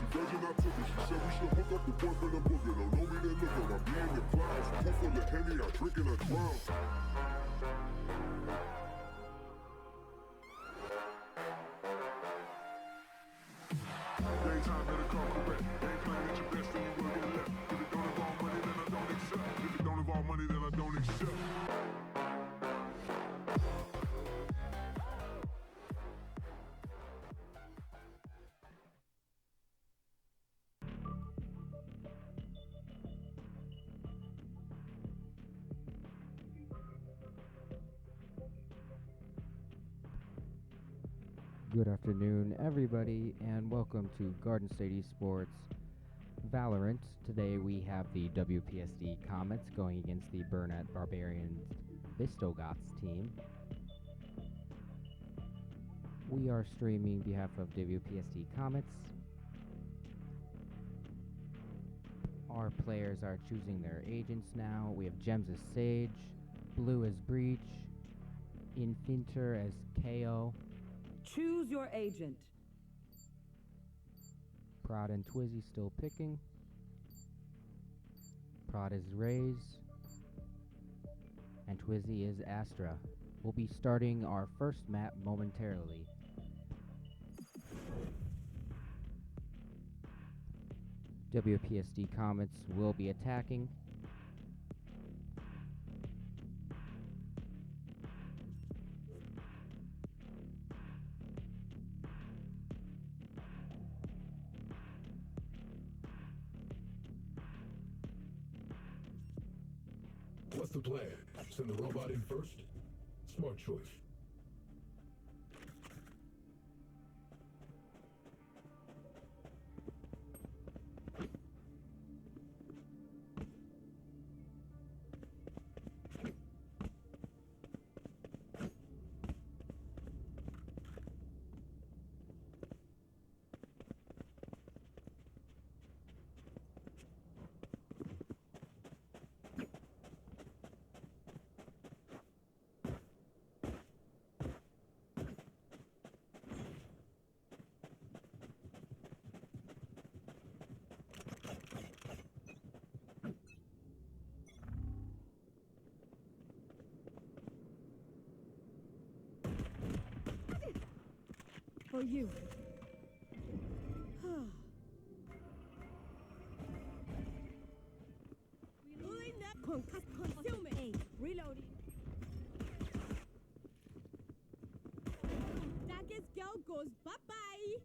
Virgin, I took it. She said we should hook up the boyfriend and booger. Don't know me, then look up. I be in the clouds. Pool full of Henny, I drink and I drown. Daytime better come correct. Ain't playing at your best, then you will get left. If it don't involve money, then I don't accept. If it don't involve money, then I don't accept. Good afternoon, everybody, and welcome to Garden State Esports Valorant. Today we have the WPSD Comets going against the Burnett Barbarians Visigoths team. We are streaming on behalf of WPSD Comets. Our players are choosing their agents now. We have Gems as Sage, Blue as Breach, Infinter as KO. Choose your agent. Prod and Twizzy still picking. Prod is Raze. And Twizzy is Astra. We'll be starting our first map momentarily. WPSD Comets will be attacking. What's the plan? Send the robot in first? Smart choice. For you. Reloading that concealment. Reloading. Darkest girl goes bye-bye.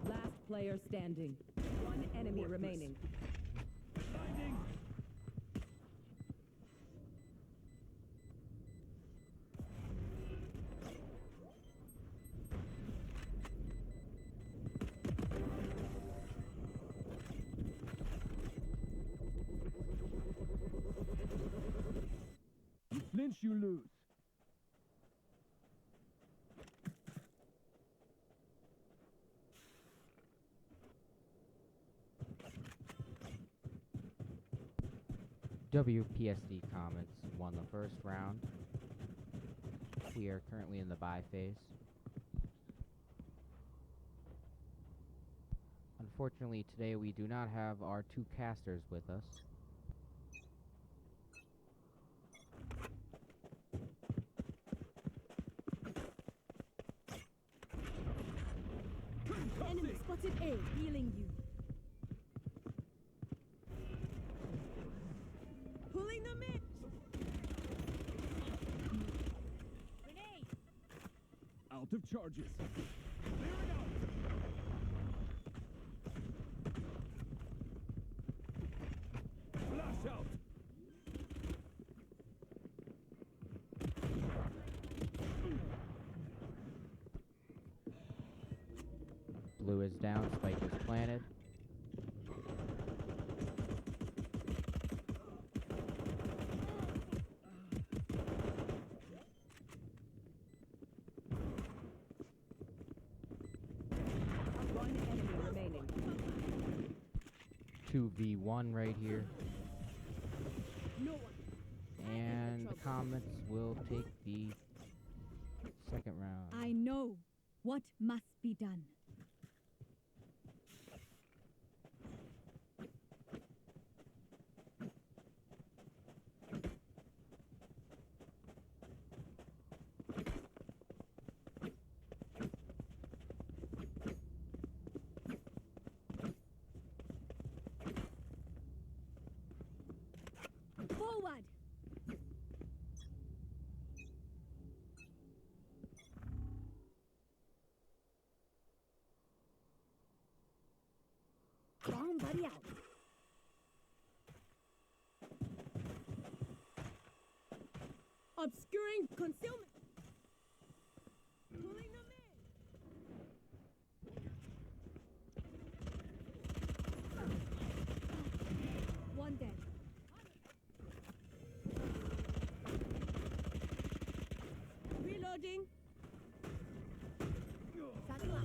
Last player standing. One enemy remaining. Finding. You flinch, you lose. WPSD Comets won the first round. We are currently in the buy phase. Unfortunately, today we do not have our two casters with us. Enemy spotted A, healing you. Pulling them in. Grenade. Out of charges. Clearing out. Flash out. Blue is down, spike is planted. 2v1 right here. No one. And the Comets will take the second round. I know what must be done. Forward! Bomb buddy out. Obscuring concealment. Pulling them in. One dead. Reloading. Satchel out.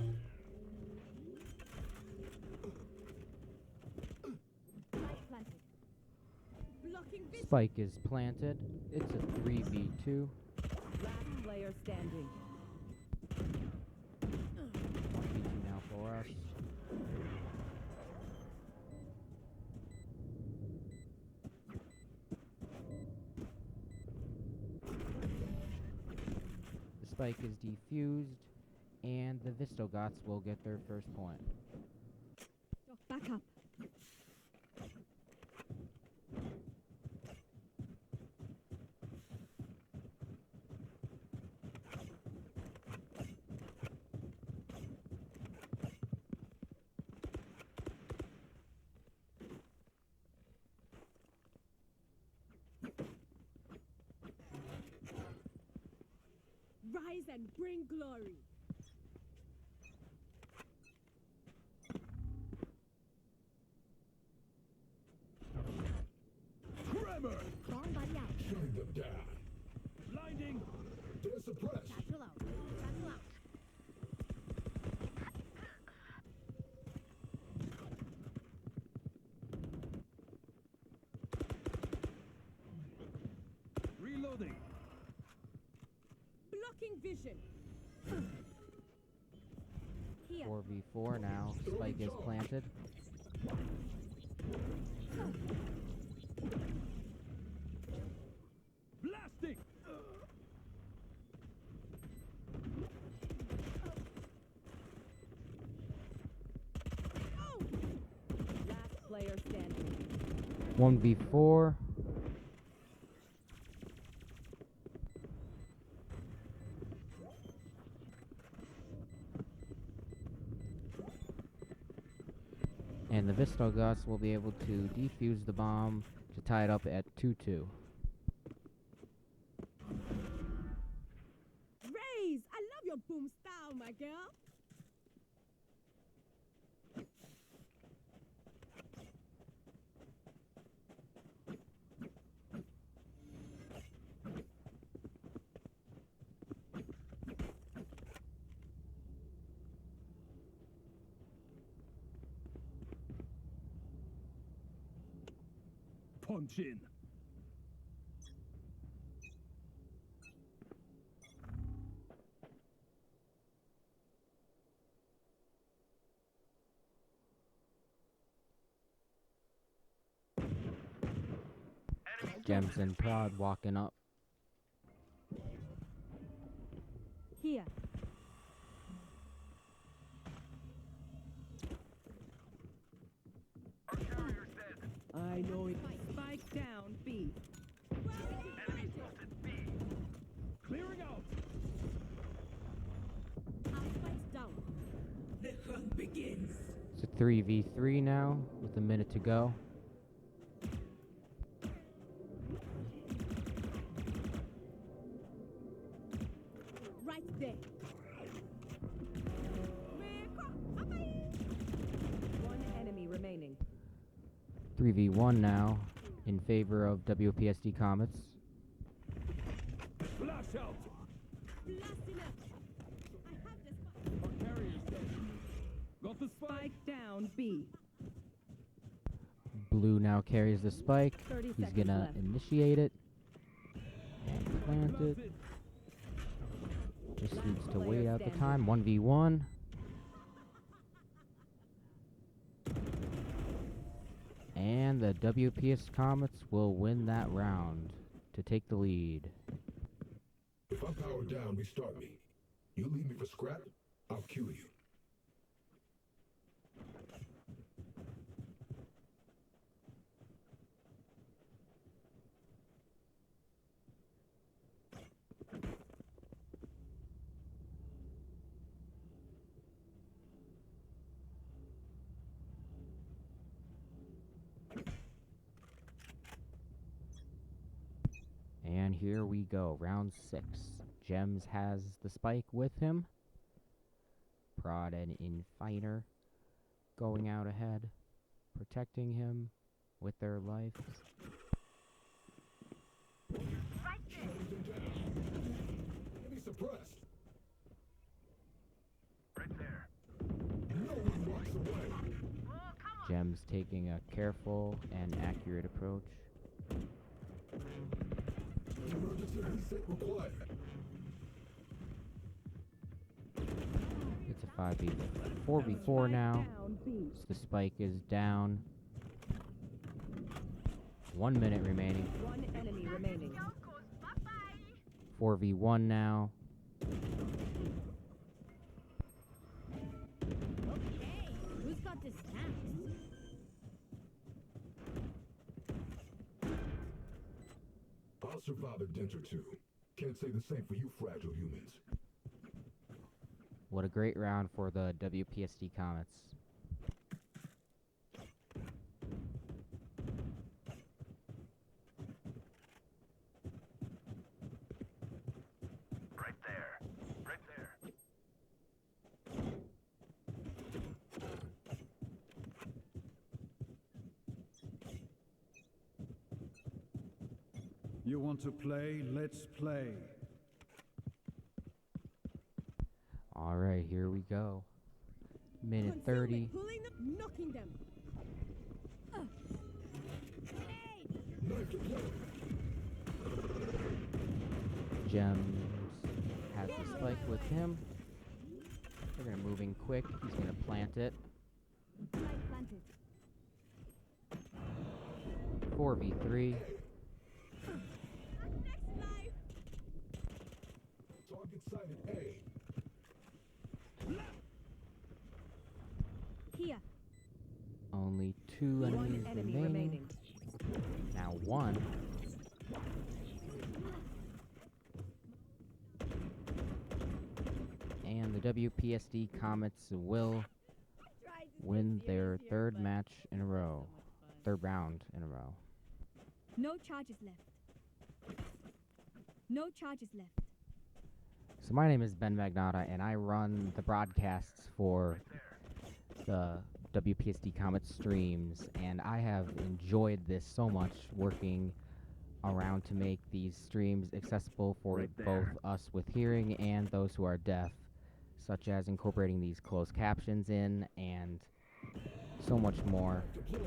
Light planted. Blocking vision. Spike is planted. It's a 3v2. Last player standing. 1v2 now for us. The spike is defused, and the Visigoths will get their first point. Back up. Rise and bring glory. Tremor! Bomb buddy out. Shutting them down. Blinding! They're suppressed. Satchel out. Satchel out. Reloading! Blocking vision. Here. 4v4 now. Spike is planted. Blasting! Last player standing. 1v4. And the Visigoths will be able to defuse the bomb to tie it up at 2-2. Raise! I love your boom style, my girl. Punch in! Gems and Prod walking up. Here. I know it. Spike down, B. Clearing out! Our spike's down. The hunt begins. It's a 3v3 now with a minute to go. Right there. One enemy remaining. 3v1 now in favor of WPSD Comets. Flash out! Blasting up. I have the spike. Our carrier's dead. Got the spike! Spike down, B. Blue now carries the spike. 30 He's seconds gonna left. initiate it and plant it. Blasted. Just Last needs to player wait out the standing. time. 1v1. And the WPS Comets will win that round to take the lead. If I'm powered down, restart me. You leave me for scrap, I'll kill you. And here we go, round 6. Gems has the spike with him. Prod and Infighter going out ahead, protecting him with their life. Enemy suppressed. Right there. No one walks away. Gems taking a careful and accurate approach. Emergency reset required. It's a 4v4 now. Down B. The spike is down. 1 minute remaining. One enemy remaining. 4v1 now. Okay, who's got this now? I'll survive a dent or two. Can't say the same for you fragile humans. What a great round for the WPSD Comets. Right there. Right there. You want to play? Let's play. Alright, here we go. Minute 30. Pulling them, knocking them. Knife deployed. Gems has the spike with him. They're gonna move in quick. He's gonna plant it. Spike planted. 4v3. Target sighted A. Here. Only 2 One enemies enemy remaining. remaining. Now 1. And the WPSD Comets will win their third match in a row. Third round in a row. No charges left. No charges left. So my name is Ben Magnotta, and I run the broadcasts for the WPSD Comet streams, and I have enjoyed this so much, working around to make these streams accessible for both us with hearing and those who are deaf, such as incorporating these closed captions in and so much more.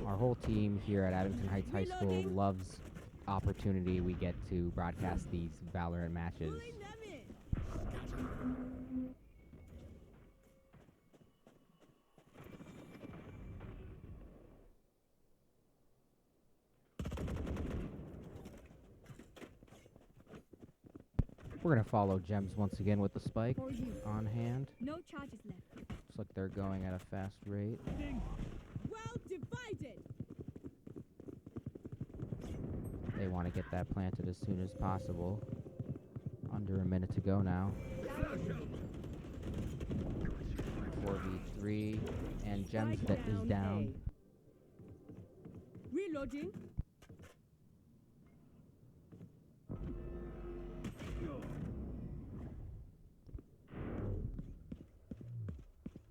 Our whole team here at Abington Heights High School loves opportunity we get to broadcast these Valorant matches. We're gonna follow Gems once again with the spike For you. on hand. No charges left. Looks like they're going at a fast rate. Well divided. They want to get that planted as soon as possible. Under a minute to go now. 4v3, and Gems Spike that is down. A. Reloading.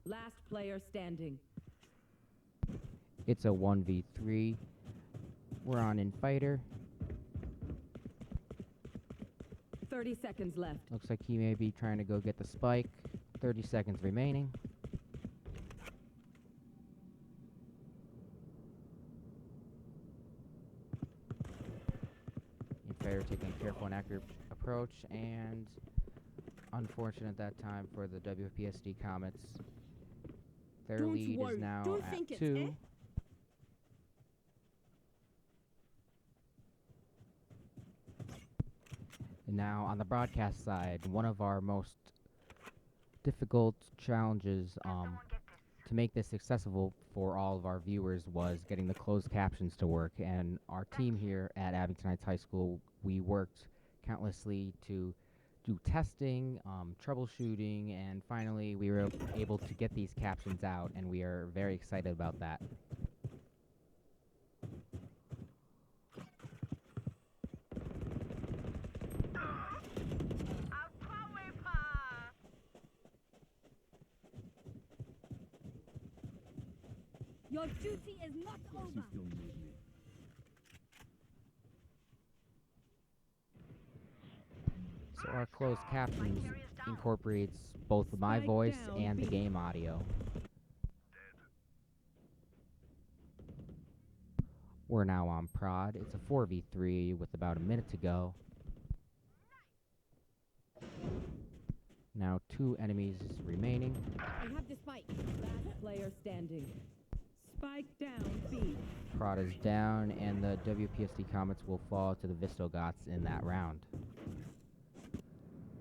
Last player standing. It's a 1v3. We're on Infighter. 30 seconds left. Looks like he may be trying to go get the spike. 30 seconds remaining. Infighter taking a careful and accurate approach, and unfortunate that time for the WPSD Comets. Their Don't lead worry. is now Don't at think it's 2. And now on the broadcast side, one of our most difficult challenges to make this accessible for all of our viewers was getting the closed captions to work. And our team here at Abington Heights High School, we worked countlessly to do testing, troubleshooting, and finally we were able to get these captions out, and we are very excited about that. Your duty is not over. So our closed captions incorporates both my Spike voice down, and the B. game audio. We're now on prod. It's a 4v3 with about a minute to go. Now 2 enemies remaining. We have the spike. Last player standing. Spike down, B. Prod is down, and the WPSD Comets will fall to the Visigoths in that round.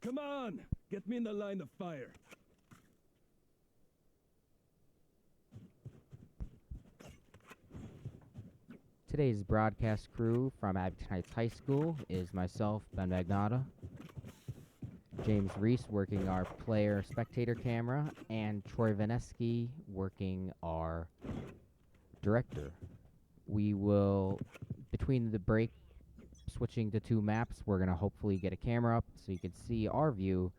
Come on! Get me in the line of fire. Today's broadcast crew from Abington Heights High School is myself, Ben Magnata, James Reese working our player spectator camera, and Troy Vaneski working our director. We will, between the break, switching to 2 maps, we're going to hopefully get a camera up so you can see our view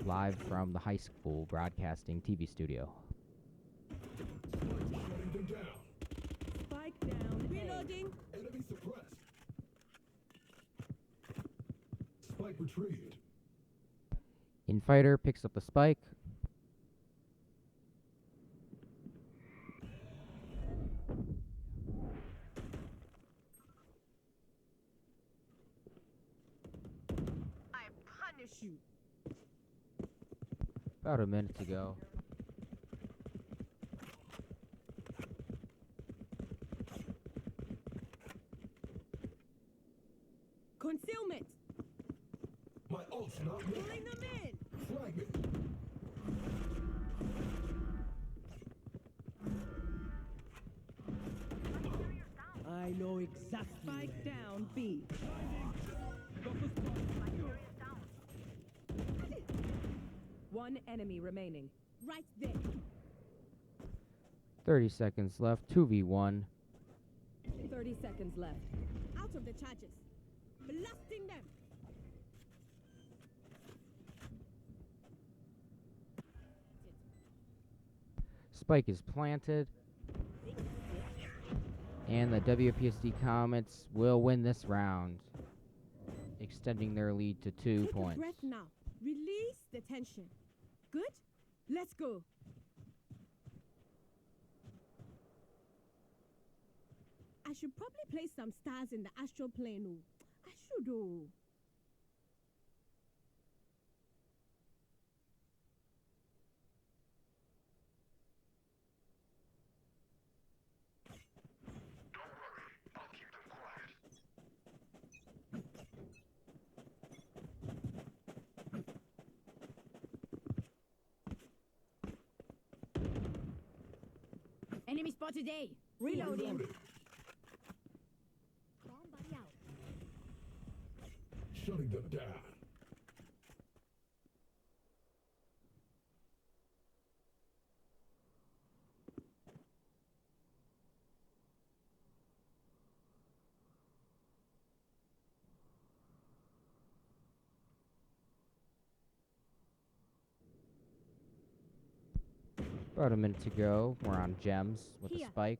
live from the high school broadcasting TV studio. Shutting them down. Spike down, Reloading. Enemy suppressed. Spike retrieved. Infighter picks up the spike. I punish you. About a minute to go. Concealment. My ult's not ready. Pulling them in. Fragment. I know exactly. Spike down, B. One enemy remaining. Right there. 30 seconds left. 2v1. 30 seconds left. Out of the charges. Blasting them. Spike is planted. And the WPSD Comets will win this round, extending their lead to 2 Take points. a breath now. Release the tension. Good? Let's go. I should probably place some stars in the astral plane. Oh. I should. Oh. Enemy spotted A. Reloading. Reloaded. Bomb buddy out. Shutting them down. About a minute to go. We're on gems with the Here. spike.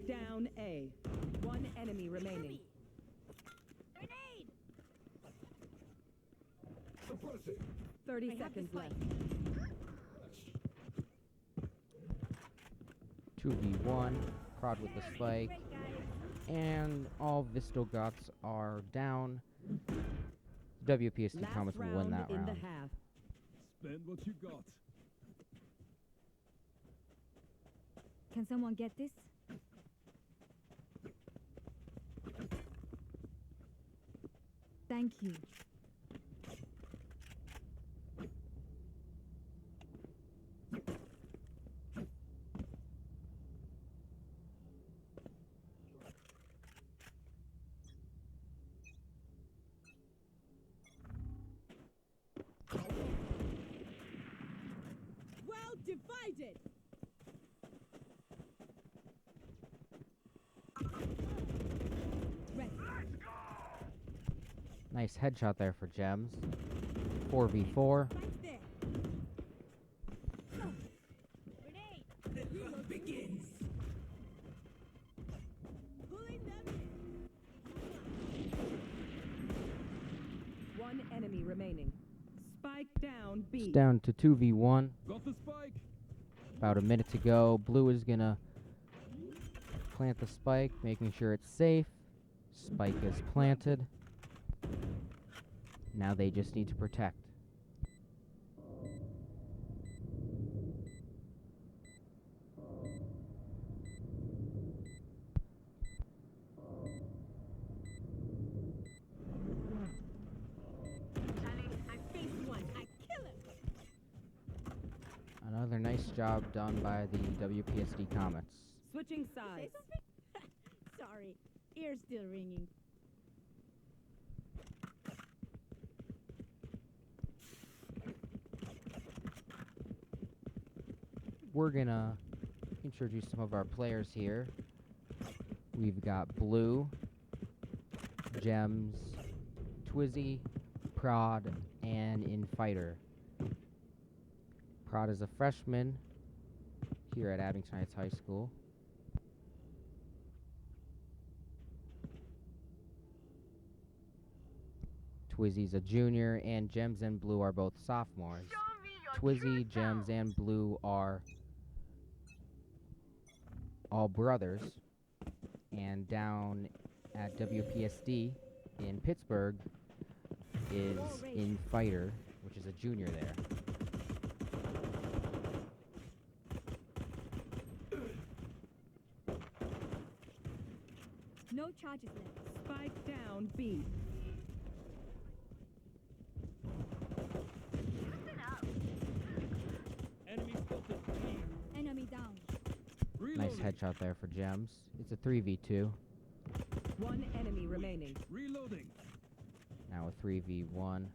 down A. One enemy remaining. Grenade! Suppress it. 30 I have the seconds spike. left. 2v1. Prod with the spike. And all Visigoths are down. WPSD Last Comets will win round that in round. the half. Spend what you got. Can someone get this? Thank you. Well divided. Ready. Nice headshot there for Gems. 4v4. Right there. Grenade. The hunt begins. Pulling them in. One enemy remaining. Spike down B. It's down to 2v1. Got the spike. About a minute to go. Blue is gonna plant the spike, making sure it's safe. Spike is planted. Now they just need to protect. I face one. I kill him. Another nice job done by the WPSD Comets. Switching Say sides. something? Sorry. Ear's still ringing. We're gonna introduce some of our players here. We've got Blue, Gems, Twizzy, Prod, and Infighter. Prod is a freshman here at Abington Heights High School. Twizzy's a junior, and Gems and Blue are both sophomores. Twizzy, Gems, and Blue are all brothers. And down at WPSD in Pittsburgh is Infighter, which is a junior there. No charges left. Spike down B. Enemy spotted. Enemy down. Nice Reloading. headshot there for Gems. It's a 3v2. One enemy remaining. Reloading. Now a 3v1.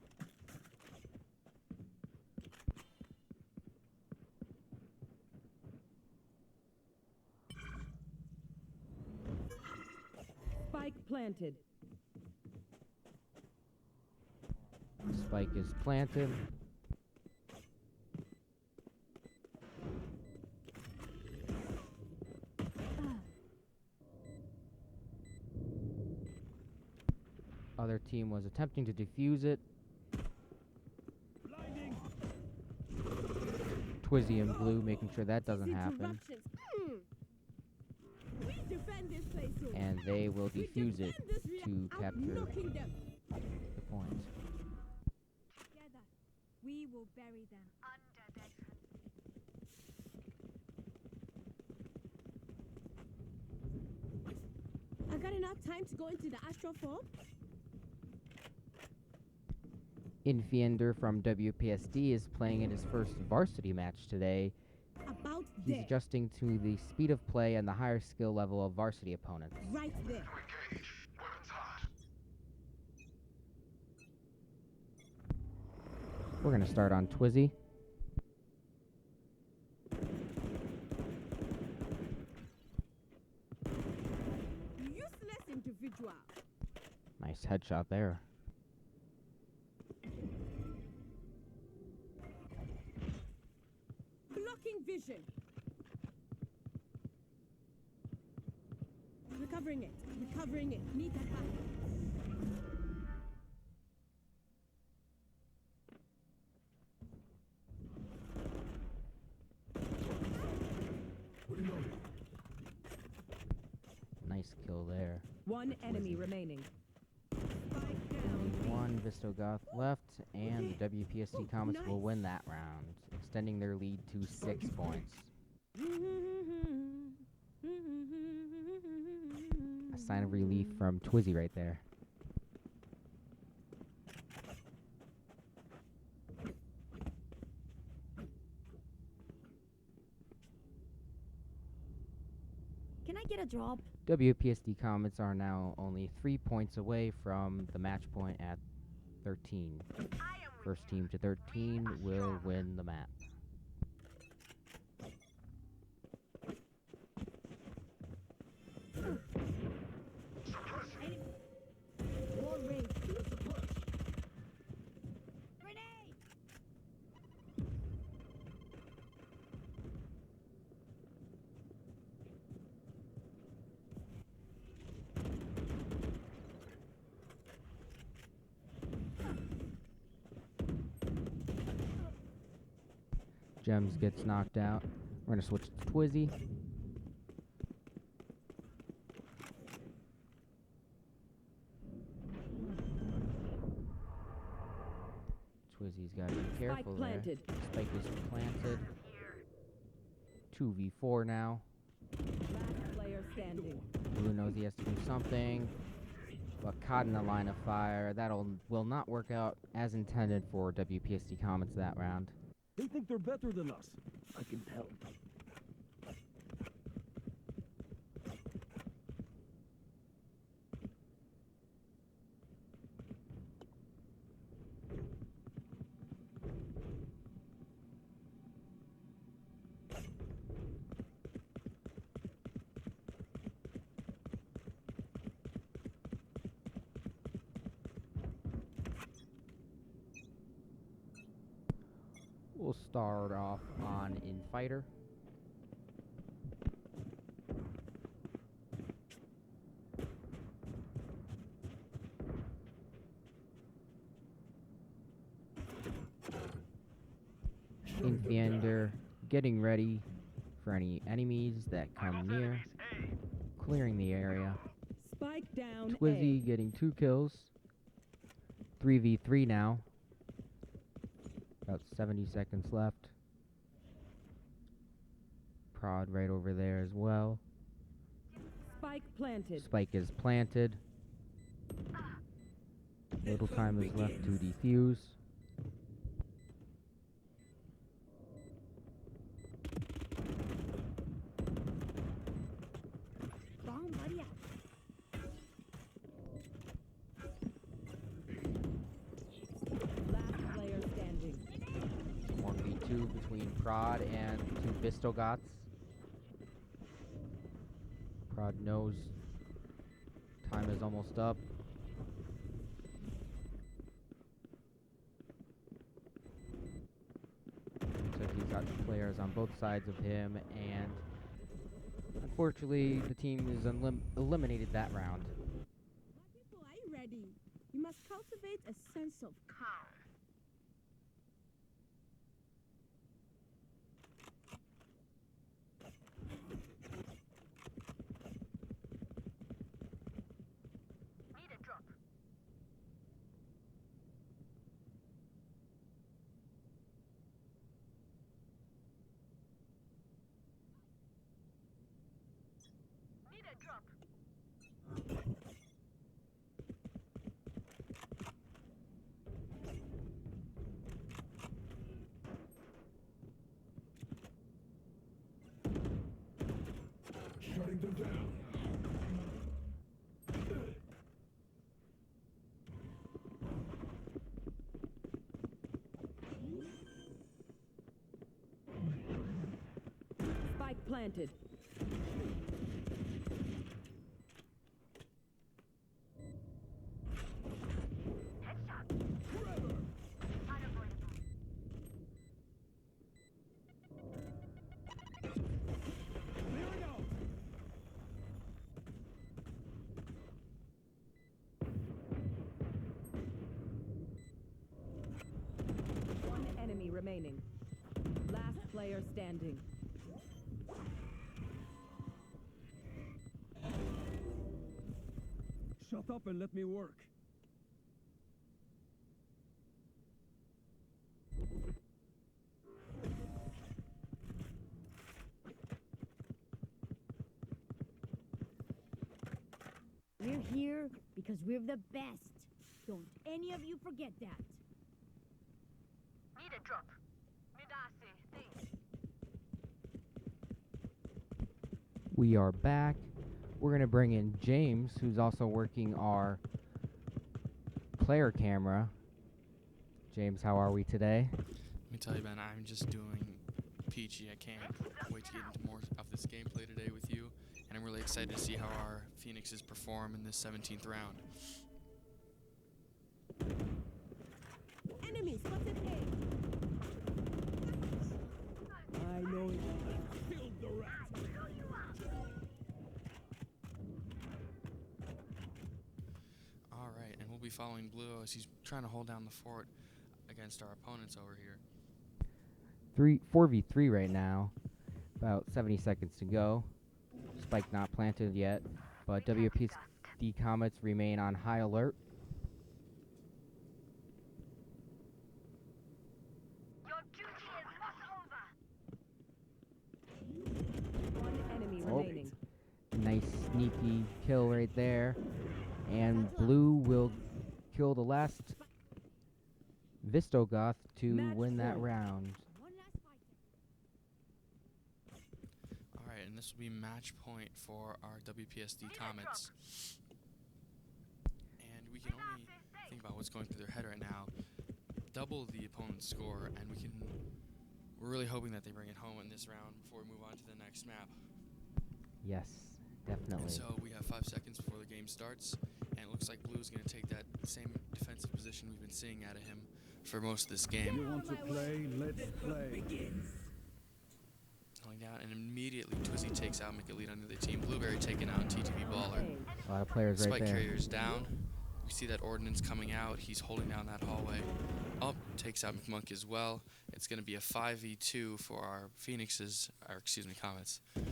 Spike planted. Spike is planted. Other team was attempting to defuse it. Blinding. Twizzy and Blue making sure that doesn't These happen. interruptions. We defend this place soon. And they will We defuse it defend this to capture outknocking them. the point. Together, we will bury them. I got enough time to go into the astral form? Infiender from WPSD is playing in his first varsity match today. About He's there. adjusting to the speed of play and the higher skill level of varsity opponents. Right there. We're going to start on Twizzy. Useless individual. Nice headshot there. Blocking vision. Recovering it. Recovering it. Need that back. Reloading. Nice kill there. One enemy remaining. Spike down. Only one Visigoth left, and the WPSD Comets will win that round, extending their lead to 6 points. A sign of relief from Twizzy right there. Can I get a drop? WPSD Comets are now only 3 points away from the match point at 13. First team to 13 will win the map. More range. Grenade! Gems gets knocked out. We're going to switch to Twizzy. Twizzy's got to be careful there. planted. Spike is planted. 2v4 now. Last player standing. Blue knows he has to do something, but caught in the line of fire. Will not work out as intended for WPSD Comets that round. They think they're better than us. I can tell. We'll start off on Infighter. Infiender getting ready for any enemies that come near, clearing the area. Spike down. Twizzy getting 2 kills. 3v3 now. About 70 seconds left. Prod right over there as well. Spike planted. Spike is planted. Little time is left to defuse. Bomb buddy out. Last player standing. 1v2 between Prod and 2 Visigoths. Prod knows time is almost up. So he's got players on both sides of him, and unfortunately the team is eliminated that round. My people, are you ready? You must cultivate a sense of calm. Shutting them down. Spike planted. standing. Shut up and let me work. We're here because we're the best. Don't any of you forget that. Need a drop. Midasi, thanks. We are back. We're going to bring in James, who's also working our player camera. James, how are we today? Let me tell you, man, I'm just doing peachy. I can't wait to get into more of this gameplay today with you, and I'm really excited to see how our Phoenixes perform in this 17th round. Enemy spotted A. I know it. Killed the rat. All right, and we'll be following Blue as he's trying to hold down the fort against our opponents over here. 4v3 right now. About 70 seconds to go. Spike not planted yet, but WPSD Comets remain on high alert. Your duty is not over. One enemy Oh. remaining. Nice sneaky kill right there. And Blue will kill the last Visigoth to Match win that point. round. One last fight. All right, and this will be match point for our WPSD Comets. And we can only think about what's going through their head right now. Double the opponent's score, and we're really hoping that they bring it home in this round before we move on to the next map. Yes, definitely. And so we have 5 seconds before the game starts, and it looks like Blue's going to take that same defensive position we've been seeing out of him for most of this game. You want to play? Let's play. Going down, and immediately Twizzy takes out, make a lead on the other team. Blueberry taken out, TTV Baller. A lot of players right Spike there. Carrier's down. We see that Ordnance coming out. He's holding down that hallway. Up, takes out McMonk as well. It's going to be a 5v2 for our Phoenixes, or excuse me, Comets. One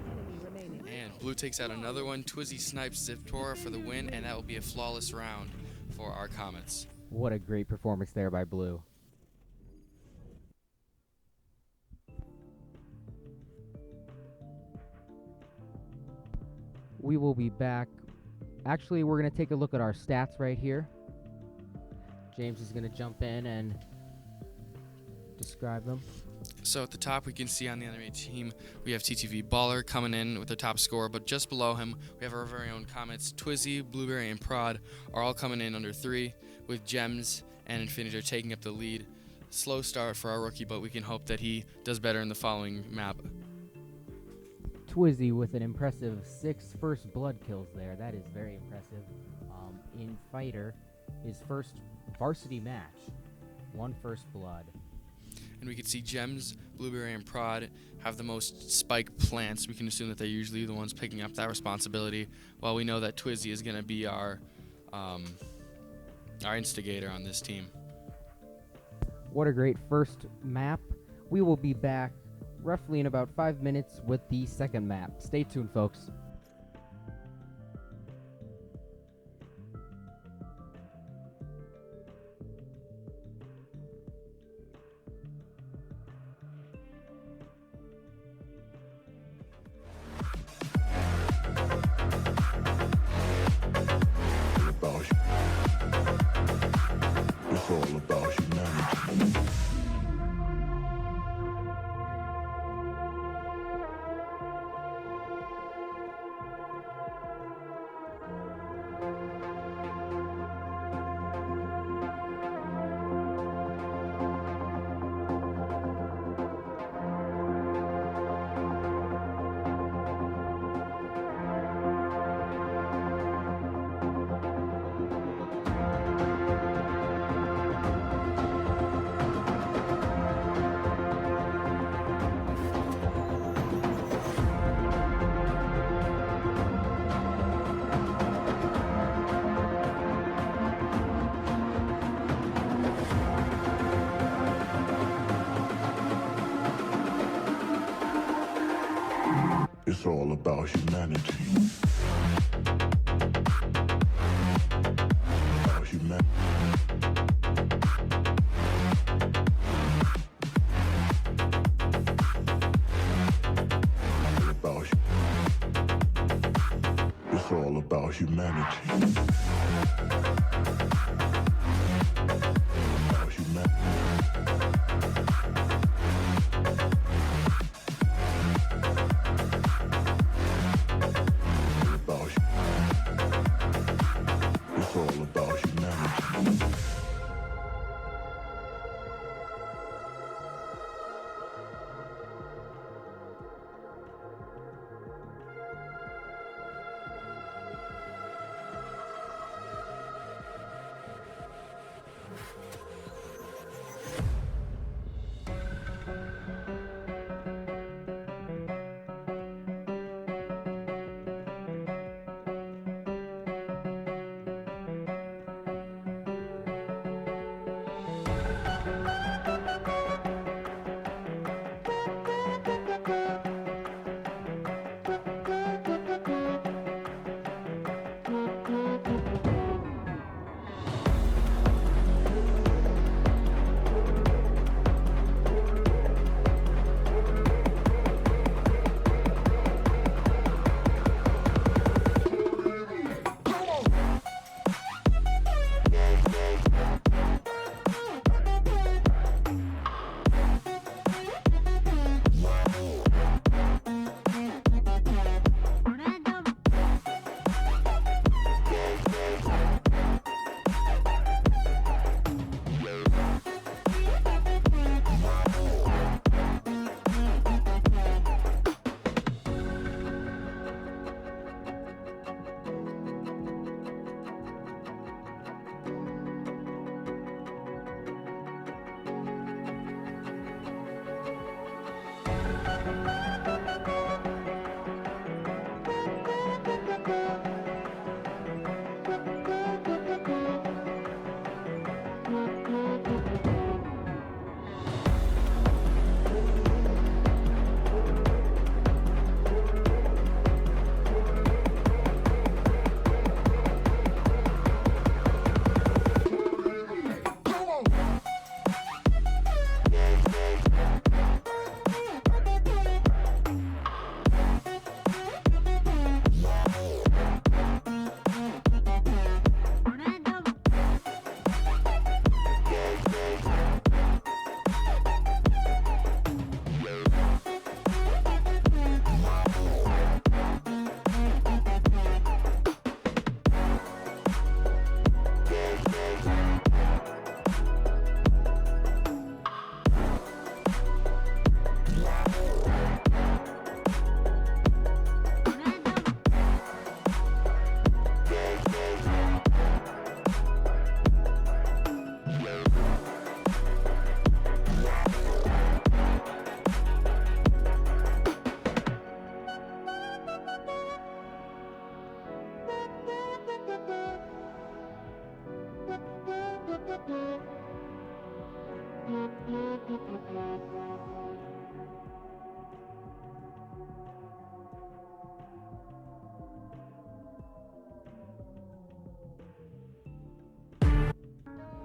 enemy remaining. And Blue takes out another one. Twizzy snipes Ziptora for the win, and that will be a flawless round for our Comets. What a great performance there by Blue. We will be back. Actually, we're going to take a look at our stats right here. James is going to jump in and describe them. So at the top, we can see on the enemy team, we have TTV Baller coming in with the top score, but just below him, we have our very own Comets. Twizzy, Blueberry, and Prod are all coming in under 3, with Gems and Infinitor taking up the lead. Slow start for our rookie, but we can hope that he does better in the following map. Twizzy with an impressive 6 first blood kills there. That is very impressive. In Fighter, his first varsity match, 1 first blood. And we can see Gems, Blueberry, and Prod have the most spike plants. We can assume that they're usually the ones picking up that responsibility, while we know that Twizzy is going to be our instigator on this team. What a great first map. We will be back roughly in about 5 minutes with the second map. Stay tuned, folks. It's all about humanity. It's all about humanity. About humanity. It's all about humanity. About humanity. It's all about humanity.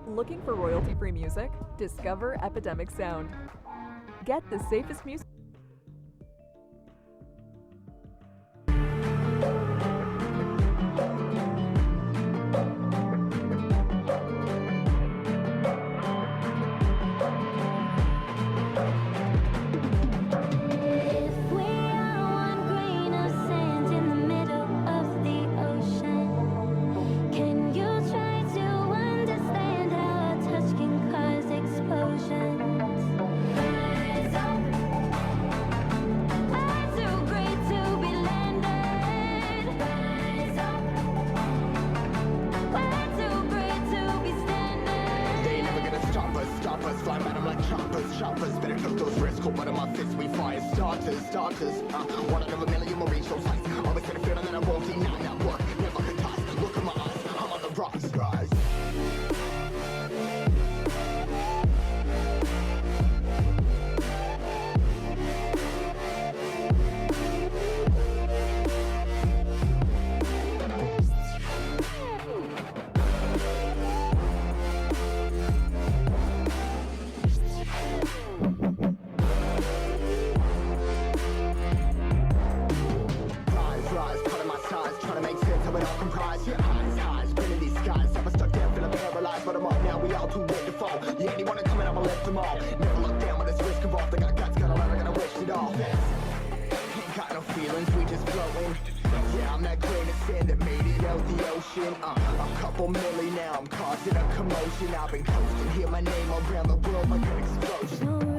Looking for royalty-free music? Discover Epidemic Sound. Get the safest music. One out of a million will reach those heights. Always had a feeling that I won't deny that work. Never could die. Look in my eyes. I'm on the rocks, guys. feelings, we just floating. Yeah, I'm that grain of sand that made it out the ocean. A couple milli now, I'm causing a commotion. I've been coasting, hear my name around the world like an explosion.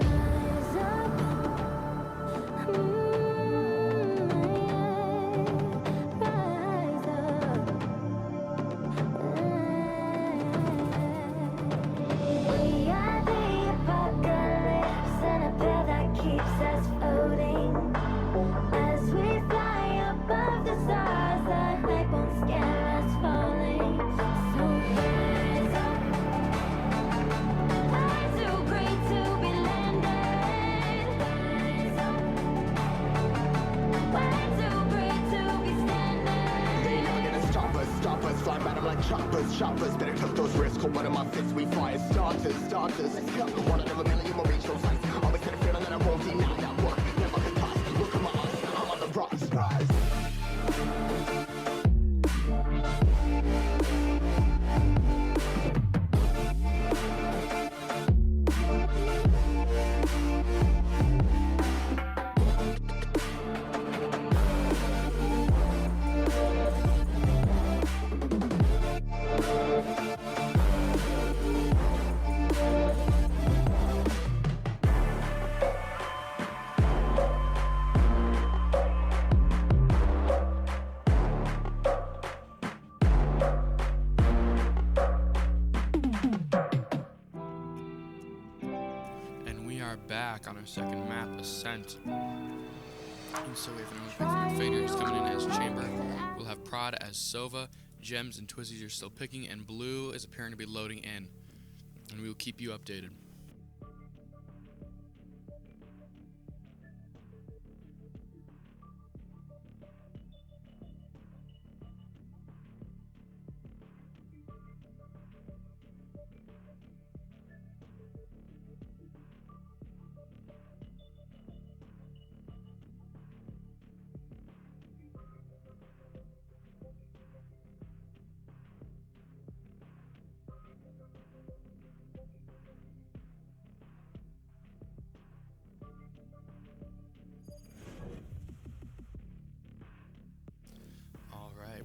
Choppers, better took those risks. One of my fists, we fire starters. Let's go. One out of a million will reach those heights. Always had a feeling that I won't deny that work. Never could pass. Look at my eyes, I'm on the rocks. Rise. Back on our second map, Ascent. And so we have an Fader who's coming in as Chamber. We'll have Prod as Sova. Gems and Twizzies are still picking, and Blue is appearing to be loading in. And we will keep you updated.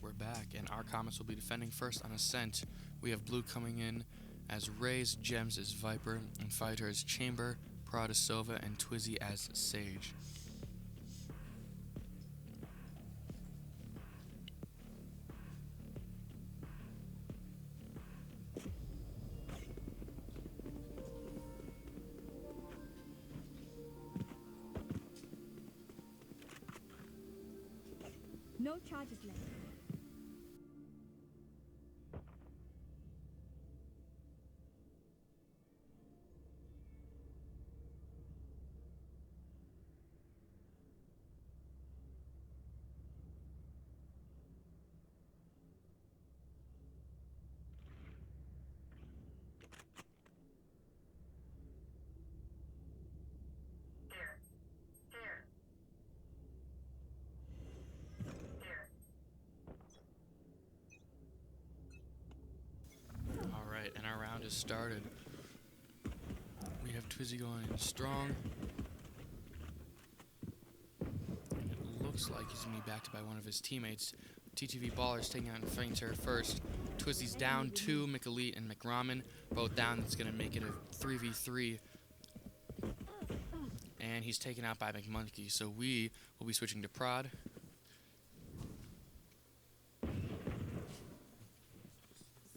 We're back, and our Comets will be defending first on Ascent. We have Blue coming in as Raze, Gems as Viper, and Fighter as Chamber, Prod as Sova, and Twizzy as Sage. No charges left. And our round has started. We have Twizzy going in strong. And it looks like he's going to be backed by one of his teammates. TTV Baller's taking out Fainter first. Twizzy's down 2, McElite and McRamen. Both down. That's going to make it a 3v3. And he's taken out by McMonkey. So we will be switching to Prod.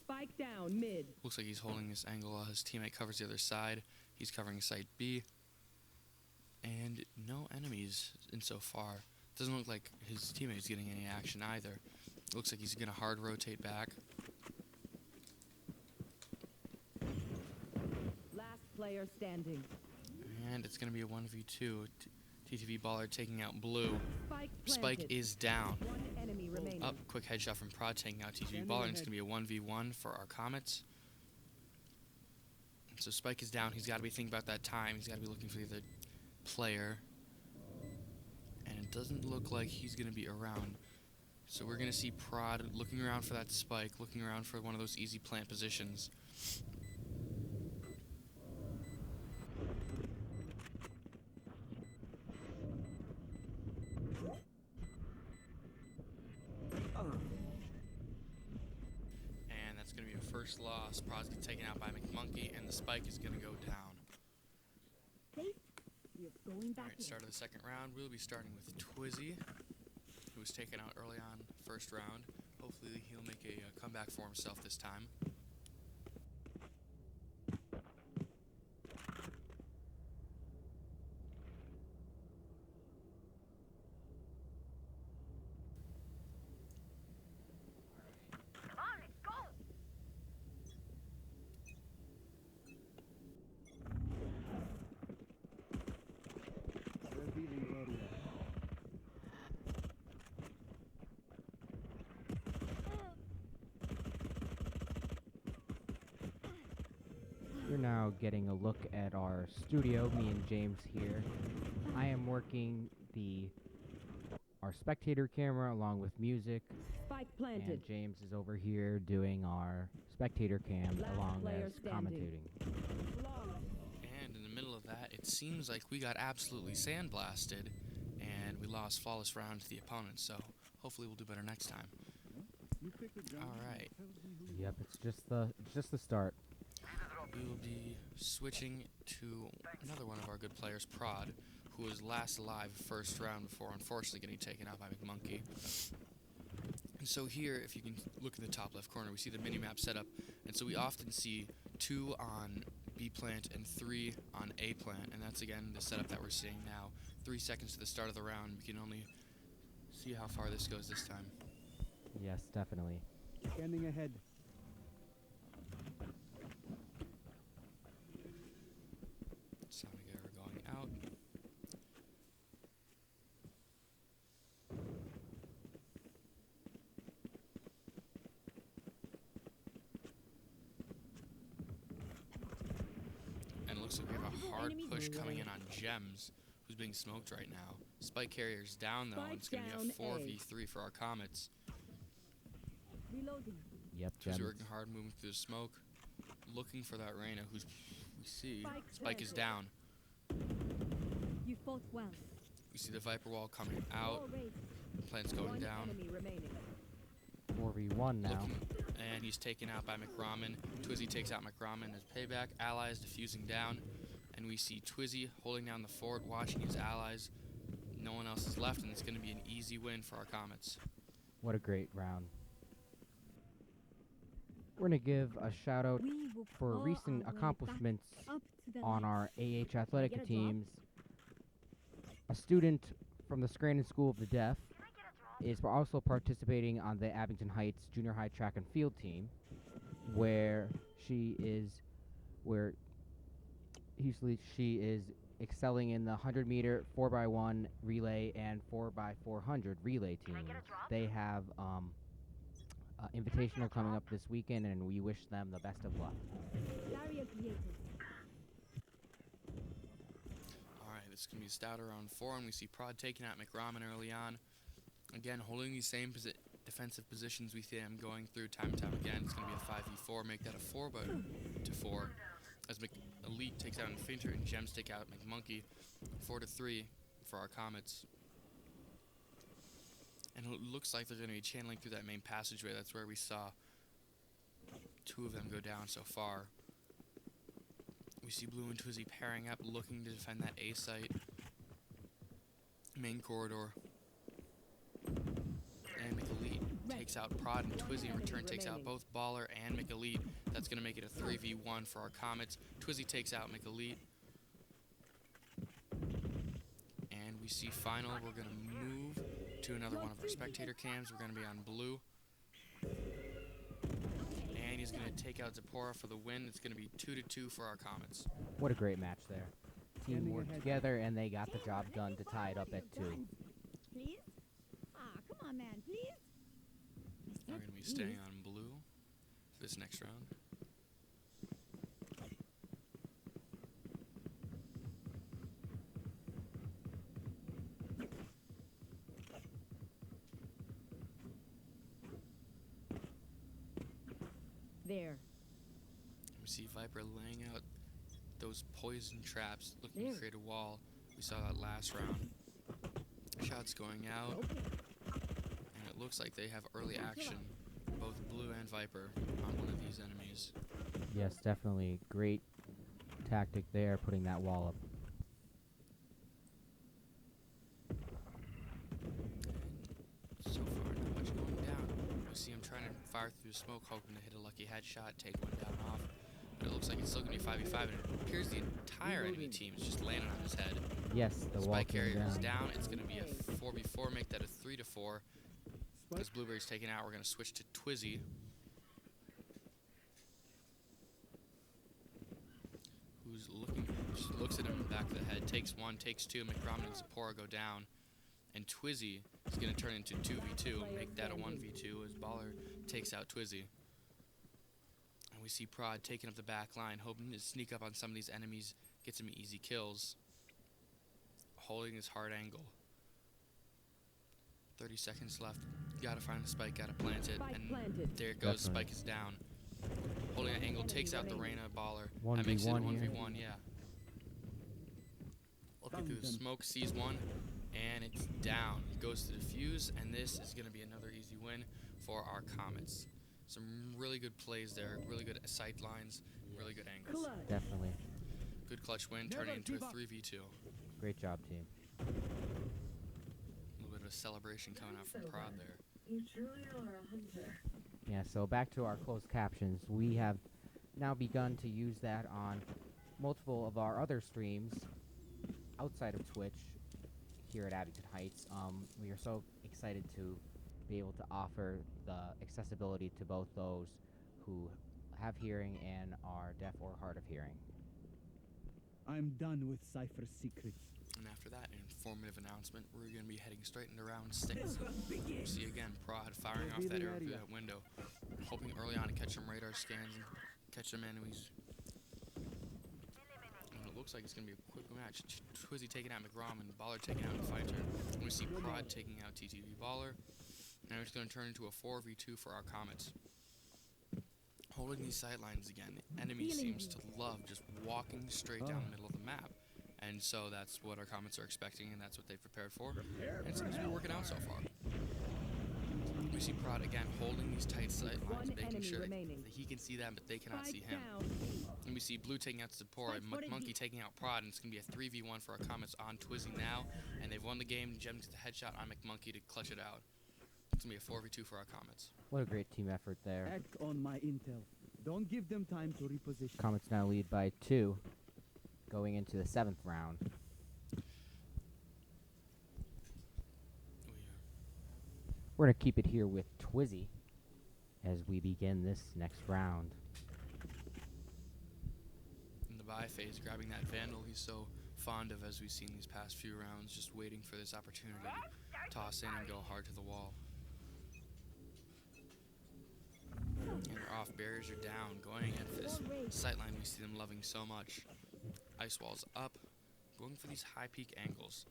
Spike down mid. Looks like he's holding this angle while his teammate covers the other side. He's covering site B. And no enemies in so far. Doesn't look like his teammate's getting any action either. Looks like he's going to hard rotate back. Last player standing. And it's going to be a 1v2. TTV Baller taking out Blue. Spike is down. One enemy remaining. Up, quick headshot from Prod taking out TTV Baller, and it's going to be a 1v1 for our Comets. So Spike is down. He's got to be thinking about that time. He's got to be looking for the other player. And it doesn't look like he's going to be around. So we're going to see Prod looking around for that Spike, looking around for one of those easy plant positions. first loss. Prod's gets taken out by McMonkey, and the spike is going to go down. Alright, start of the second round. We'll be starting with Twizzy, who was taken out early on first round. Hopefully he'll make a comeback for himself this time. Revealing area. We're now getting a look at our studio, me and James here. I am working our spectator camera along with music, Spike planted. and James is over here doing our spectator cam Last along player as standing. commentating. And in the middle of that, it seems like we got absolutely sandblasted, and we lost flawless round to the opponent, so hopefully we'll do better next time. Alright. Yep, it's just the start. We will be switching to another one of our good players, Prod, who was last alive first round before unfortunately getting taken out by McMonkey. And so here, if you can look in the top left corner, we see the minimap setup, and so we often see 2 on B plant and 3 on A plant, and that's again the setup that we're seeing now. 3 seconds to the start of the round, we can only see how far this goes this time. Yes, definitely. Scanning ahead. Sonic error going out. And it looks like we have a hard push coming in on Gems, who's being smoked right now. Spike carrier's down though, and it's going to be a 4v3 for our Comets. Reloading. Yep, Who's Gems. working hard, moving through the smoke, looking for that Reyna, who's we see Spike is down. You fought well. We see the Viper wall coming out. Plant's going down. 4v1 now. And he's taken out by McRamen. Twizzy takes out McRamen as payback. Allies diffusing down. And we see Twizzy holding down the fort, watching his allies. No one else is left, and it's going to be an easy win for our Comets. What a great round. We're going to give a shout out for recent accomplishments on our AH Athletica teams. A student from the Scranton School of the Deaf is also participating on the Abington Heights Junior High Track and Field team, where she is excelling in the 100-meter 4x1 relay and 4x400 relay teams. They have invitational coming up this weekend, and we wish them the best of luck. Alright, this is going to be a stout around 4, and we see Prod taking out McRamen early on. Again, holding these same defensive positions we see him going through time and time again. It's going to be a 5v4, make that a 4x4. As Elite takes out Infiniter and Gems take out McMonkey. 4-3 for our Comets. And it looks like they're going to be channeling through that main passageway. That's where we saw 2 of them go down so far. We see Blue and Twizzy pairing up, looking to defend that A site. Main corridor. And McElite takes out Prod, and Twizzy in return takes out both Baller and McElite. That's going to make it a 3v1 for our Comets. Twizzy takes out McElite. And we see final. We're going to move to another one of our spectator cams. We're going to be on Blue. And he's going to take out Zipporah for the win. It's going to be 2-2 for our Comets. What a great match there. Team worked together, and they got the job done to tie it up at 2. Please? Come on, man, please. We're going to be staying on Blue for this next round. There. We see Viper laying out those poison traps, looking to create a wall. We saw that last round. Shots going out. And it looks like they have early action, both Blue and Viper, on one of these enemies. Yes, definitely. Great tactic there, putting that wall up. And so far, not much going down. You see him trying to fire through the smoke, hoping to hit a lucky headshot, take one down off. But it looks like it's still going to be 5v5, and it appears the entire enemy team is just landing on his head. Yes, the wall Spike came carrier is down. down. It's going to be a 4v4, make that a 3-4. As Blueberry's taken out, we're going to switch to Twizzy. Who's looking, just looks at him in the back of the head, takes one, takes two, McRoman and Zipporah go down. And Twizzy is going to turn into 2v2, make that a 1v2 as Baller takes out Twizzy. And we see Prod taking up the back line, hoping to sneak up on some of these enemies, get some easy kills. Holding his hard angle. 30 seconds left. Gotta find the spike, gotta plant it, and there it goes. Definitely. Spike is down. Holding an angle, takes out the Reyna Baller. 1v1 That makes it a here. 1v1, yeah. Looking through the smoke, sees one, and it's down. Goes to defuse, and this is gonna be another easy win for our Comets. Some really good plays there, really good sight lines, really good angles. Definitely. Good clutch win, turning into a 3v2. Great job, team. A little bit of a celebration coming out from Prod there. You truly are a hunter. Yeah, so back to our closed captions. We have now begun to use that on multiple of our other streams outside of Twitch here at Abington Heights. We are so excited to be able to offer the accessibility to both those who have hearing and are deaf or hard of hearing. I'm done with Cypher's secrets. And after that informative announcement, we're going to be heading straight into round 6. You see again, Prod firing off that arrow through that window, hoping early on to catch some radar scans and catch some enemies. And it looks like it's going to be a quick match. Twizzy taking out McRoman, Baller taking out Fighter. And we see Prod taking out TTV Baller. Now it's going to turn into a 4v2 for our Comets. Holding these sight lines again, the enemy seems to love just walking straight down the middle of the map. And so that's what our Comets are expecting, and that's what they've prepared for. And it seems to be working out so far. We see Prod again holding these tight sight lines, making sure that he can see them, but they cannot see him. And we see Blue taking out Zipporah, Monkey taking out Prod, and it's going to be a 3v1 for our Comets on Twizzy now. And they've won the game. Gem gets the headshot on McMonkey to clutch it out. It's going to be a 4v2 for our Comets. What a great team effort there. Act on my intel. Don't give them time to reposition. Comets now lead by 2, going into the 7th round. We're going to keep it here with Twizzy as we begin this next round. In the buy phase, grabbing that Vandal he's so fond of as we've seen these past few rounds, just waiting for this opportunity to toss in and go hard to the wall. And they're off, barriers are down, going again for this sightline we see them loving so much. Ice walls up, going for these high peak angles.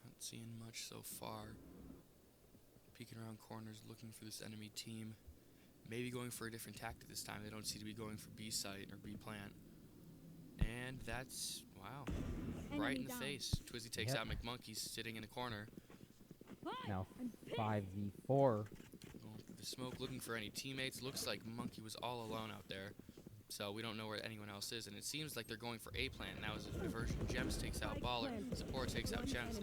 Not seeing much so far. Peeking around corners, looking for this enemy team. Maybe going for a different tactic this time. They don't seem to be going for B site or B plant. And that's, wow, right in the face. Twizzy takes out McMonkey sitting in a corner. Now 5v4. Going through the smoke, looking for any teammates. Looks like Monkey was all alone out there. So we don't know where anyone else is. And it seems like they're going for A plant. Now as a diversion, Gems takes out Baller. Zipporah takes out Gems.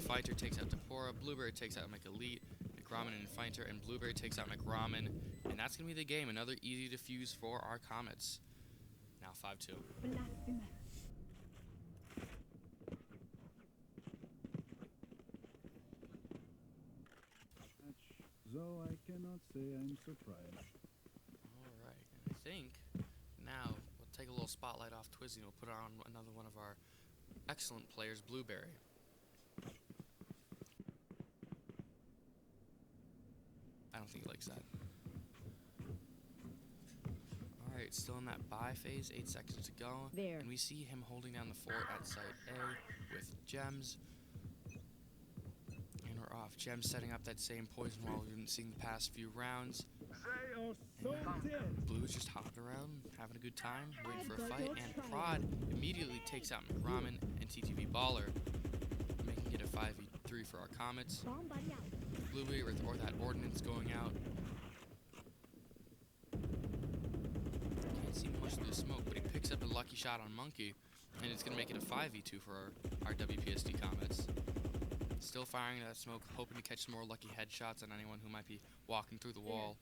Fighter takes out Zipporah. Blueberry takes out McElite. McRoman and Fighter. And Blueberry takes out McRoman. And that's going to be the game. Another easy defuse for our Comets. Now 5-2. So I cannot say I'm surprised. Alright, and I think now we'll take a little spotlight off Twizzy and we'll put on another one of our excellent players, Blueberry. I don't think he likes that. Alright, still in that buy phase, 8 seconds to go. There. And we see him holding down the fort at site A with Gems. And we're off. Gems setting up that same poison wall we've been seeing the past few rounds. And Blue's just hopping around, having a good time, waiting for a fight. And Prod immediately takes out McRoman and TTV Baller, making it a 5v3. 7-3 for our Comets. Bomb buddy out. Blueberry or that ordnance going out. Can't see much through the smoke, but he picks up a lucky shot on Monkey, and it's going to make it a 5v2 for our WPSD Comets. Still firing that smoke, hoping to catch some more lucky headshots on anyone who might be walking through the wall.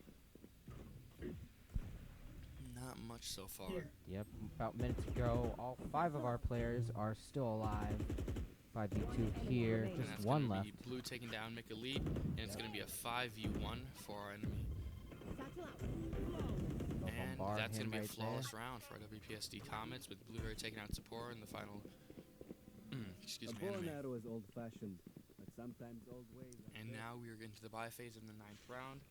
Not much so far. Yep, about minutes ago, all 5 of our players are still alive. 5v2 here, And just that's one gonna left. be Blue taking down McElite, and it's going to be a 5v1 for our enemy. Satchel out. And bombard that's going him to be a right flawless round for our WPSD Comets, with Blueberry taking out Sapora in the final. Excuse A me, bow and enemy. arrow is old-fashioned, but sometimes old ways are And better. now we are getting to the bye phase in the 9th round.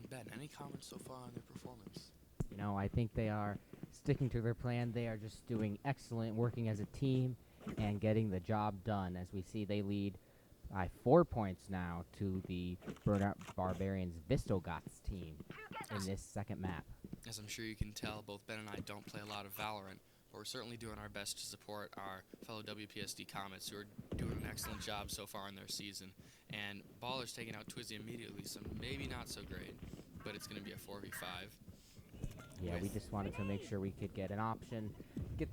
Ben, any comments so far on their performance? You know, I think they are sticking to their plan. They are just doing excellent, working as a team, and getting the job done. As we see, they lead by 4 points now to the Burnett Barbarians Visigoths team in this second map. As I'm sure you can tell, both Ben and I don't play a lot of VALORANT, but we're certainly doing our best to support our fellow WPSD Comets, who are doing an excellent job so far in their season. And Baller's taking out Twizzy immediately, so maybe not so great, but it's going to be a 4v5. Yeah, we just wanted to make sure we could get an option, get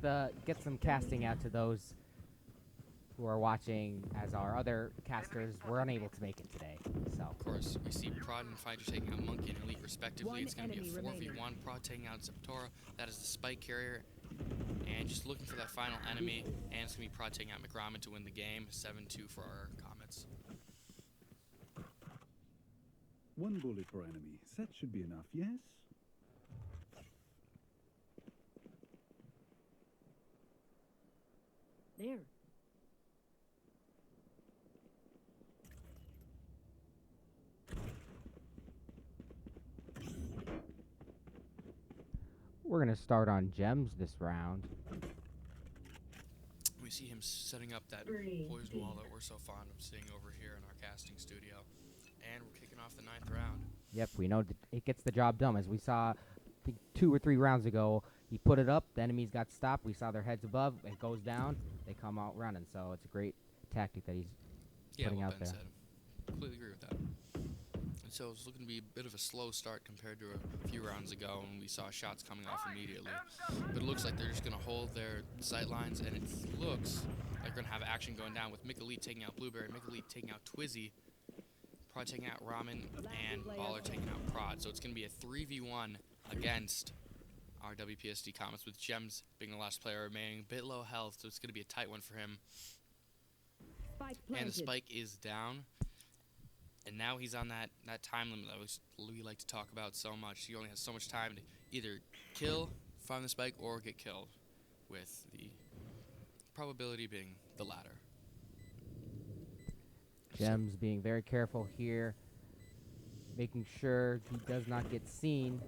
some casting out to those who are watching, as our other casters were unable to make it today. So Of course, we see Prod and Fighter taking out Monkey and Elite respectively. One It's going to be a enemy 4v1. remaining. Prod taking out Septora. That is the spike carrier. And just looking for that final enemy. And it's going to be Prod taking out McRamen to win the game. 7-2 for our Comets. One bullet per enemy. That should be enough, yes? There. we're going to start on gems this round. We see him setting up that poison wall that we're so fond of seeing over here in our casting studio. And we're kicking off the 9th round. Yep, we know it gets the job done. As we saw, I think 2 or 3 rounds ago, he put it up, the enemies got stopped, we saw their heads above, it goes down, they come out running. So it's a great tactic that he's putting what out Ben there. said. Completely agree with that. And so it's looking to be a bit of a slow start compared to a few rounds ago when we saw shots coming off immediately. But it looks like they're just going to hold their sight lines, and it looks like we're going to have action going down with McElite taking out Blueberry, McElite taking out Twizzy, Prod taking out Ramen, and Baller taking out Prod. So it's going to be a 3v1 against our WPSD Comets, with Gems being the last player remaining. A bit low health, so it's going to be a tight one for him. Spike And planted. the spike is down. And now he's on that time limit that we like to talk about so much. He only has so much time to either kill, find the spike, or get killed, with the probability being the latter. Gems being very careful here, making sure he does not get seen.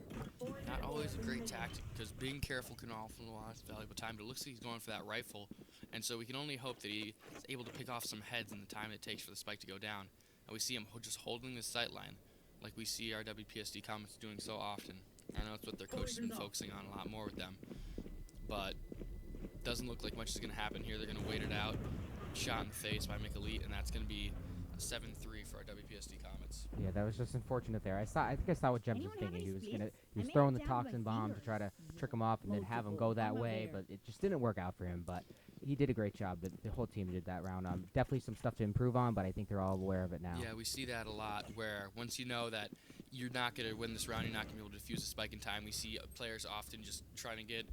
Not always a great tactic, because being careful can often lose valuable time, but it looks like he's going for that rifle, and so we can only hope that he is able to pick off some heads in the time it takes for the spike to go down. And we see him just holding the sight line, like we see our WPSD Comets doing so often. I know it's what their coach has been focusing on a lot more with them, but doesn't look like much is going to happen here. They're going to wait it out. Shot in the face by McElite, and that's going to be a 7-3 for our WPSD Comets. Yeah, that was just unfortunate there. I think I saw what Gems was Anyone have thinking. any He spleens? was I may throwing have the downed my toxin bomb to fingers. try to trick him off and then have him go that way, but it just didn't work out for him. But he did a great job. The whole team did that round. Definitely some stuff to improve on, but I think they're all aware of it now. Yeah, we see that a lot, where once you know that you're not going to win this round, you're not going to be able to defuse a spike in time, we see players often just trying to get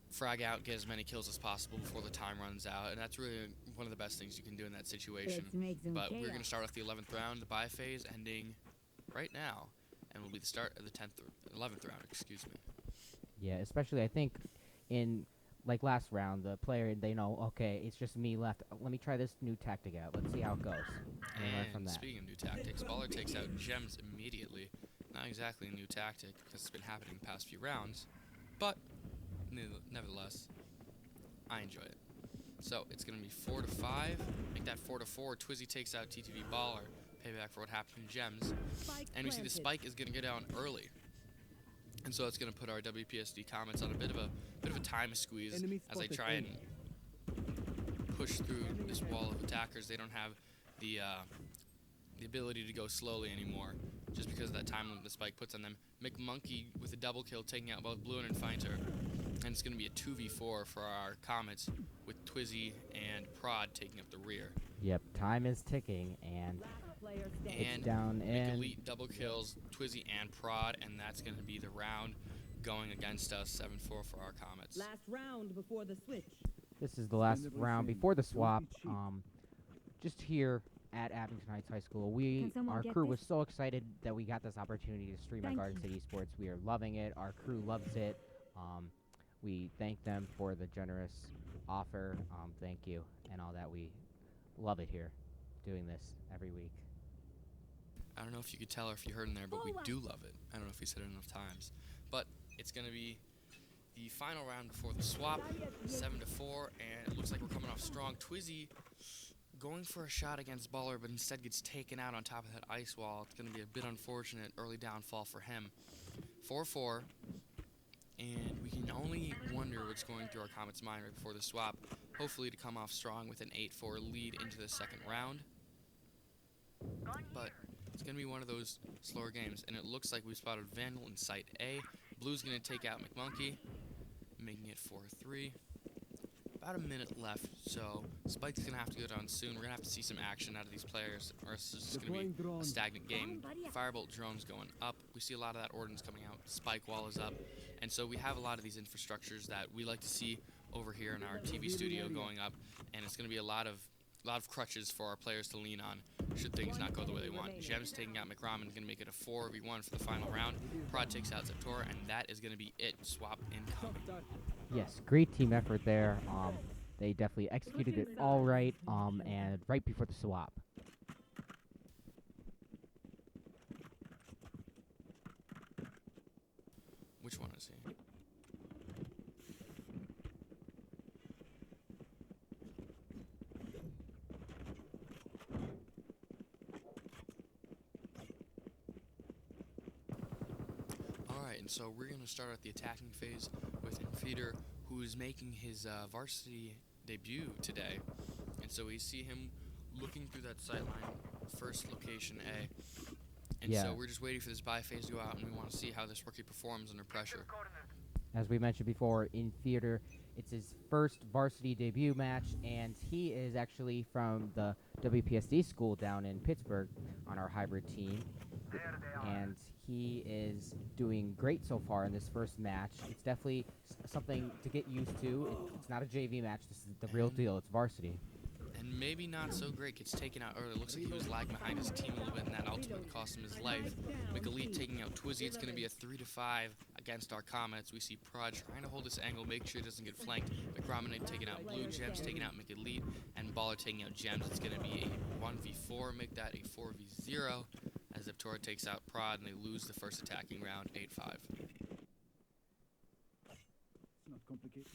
frag out, get as many kills as possible before the time runs out, and that's really one of the best things you can do in that situation. Let's make some But we're going to chaos. start off the 11th round, the bye phase ending right now, and will be the start of the 11th round, excuse me. Yeah, especially I think in like last round, the player, they know, okay, it's just me left. Let me try this new tactic out. Let's see how it goes. And learn from And that. speaking of new tactics, Baller takes out Gems immediately. Not exactly a new tactic, because it's been happening the past few rounds, but nevertheless, I enjoy it. So it's going to be 4-5. Make that 4-4. Twizzy takes out TTV Baller. Payback for what happened in Gems. Spike And we see the planted. spike is going to go down early. And so it's going to put our WPSD Comets on a bit of a time squeeze Enemy as they spotted try and push through this wall of attackers. They don't have the ability to go slowly anymore, just because of that time limit the spike puts on them. McMonkey with a double kill, taking out both Blue and Infighter. And it's going to be a 2v4 for our Comets, with Twizzy and Prod taking up the rear. Yep, time is ticking, and it's down in. Elite double kills Twizzy and Prod, and that's going to be the round going against us, 7-4 for our Comets. Last round before the switch. This is the last round before the swap. Just here at Abington Heights High School, our crew was so excited that we got this opportunity to stream at Garden City Sports. We are loving it. Our crew loves it. We thank them for the generous offer. Thank you and all that. We love it here, doing this every week. I don't know if you could tell or if you heard in there, but we do love it. I don't know if we said it enough times. But it's going to be the final round before the swap, 7-4, and it looks like we're coming off strong. Twizzy going for a shot against Baller, but instead gets taken out on top of that ice wall. It's going to be a bit unfortunate early downfall for him. 4-4, and we can only wonder what's going through our Comets' mind right before the swap. Hopefully to come off strong with an 8-4 lead into the second round. But it's going to be one of those slower games, and it looks like we spotted Vandal in Site A. Blue's going to take out McMonkey, making it 4-3. About a minute left, so Spike's going to have to go down soon. We're going to have to see some action out of these players, or it's just going to be a stagnant game. Firebolt drones going up. We see a lot of that ordnance coming out. Spike wall is up. And so we have a lot of these infrastructures that we like to see over here in our TV studio going up, and it's going to be a lot of crutches for our players to lean on should things not go the way they want. Gems taking out McRaman is going to make it a 4v1 for the final round. Prod takes out Zeptora, and that is going to be it. Swap incoming. Yes, great team effort there. They definitely executed it all right, and right before the swap. Which one is he? Alright, and so we're going to start at the attacking phase with Infeeder, who is making his varsity debut today. And so we see him looking through that sightline, first location A. And so we're just waiting for this buy phase to go out, and we want to see how this rookie performs under pressure. As we mentioned before, in theater, it's his first varsity debut match, and he is actually from the WPSD school down in Pittsburgh on our hybrid team. And he is doing great so far in this first match. It's definitely something to get used to. It's not a JV match. This is the real deal. It's varsity. And maybe not so great, gets taken out early. Looks like he was lagging behind his team a little bit, and that ultimately cost him his life. McElite taking out Twizzy. It's going to be a 3-5 against our Comets. We see Prod trying to hold this angle, make sure he doesn't get flanked. McRaman taking out Blue, Gems taking out McElite, and Baller taking out Gems. It's going to be a 1v4, make that a 4v0, as Zeptora takes out Prod, and they lose the first attacking round, 8-5. It's not complicated.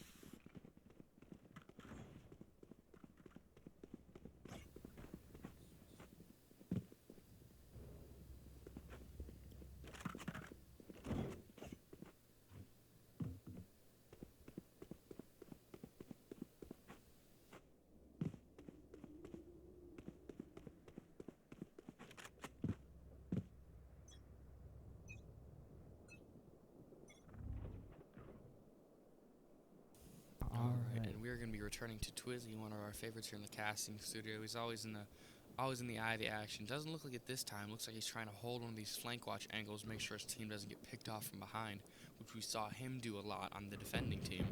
Going to be returning to Twizzy, one of our favorites here in the casting studio. He's always in the eye of the action. Doesn't look like it this time. Looks like he's trying to hold one of these flank watch angles, make sure his team doesn't get picked off from behind, which we saw him do a lot on the defending team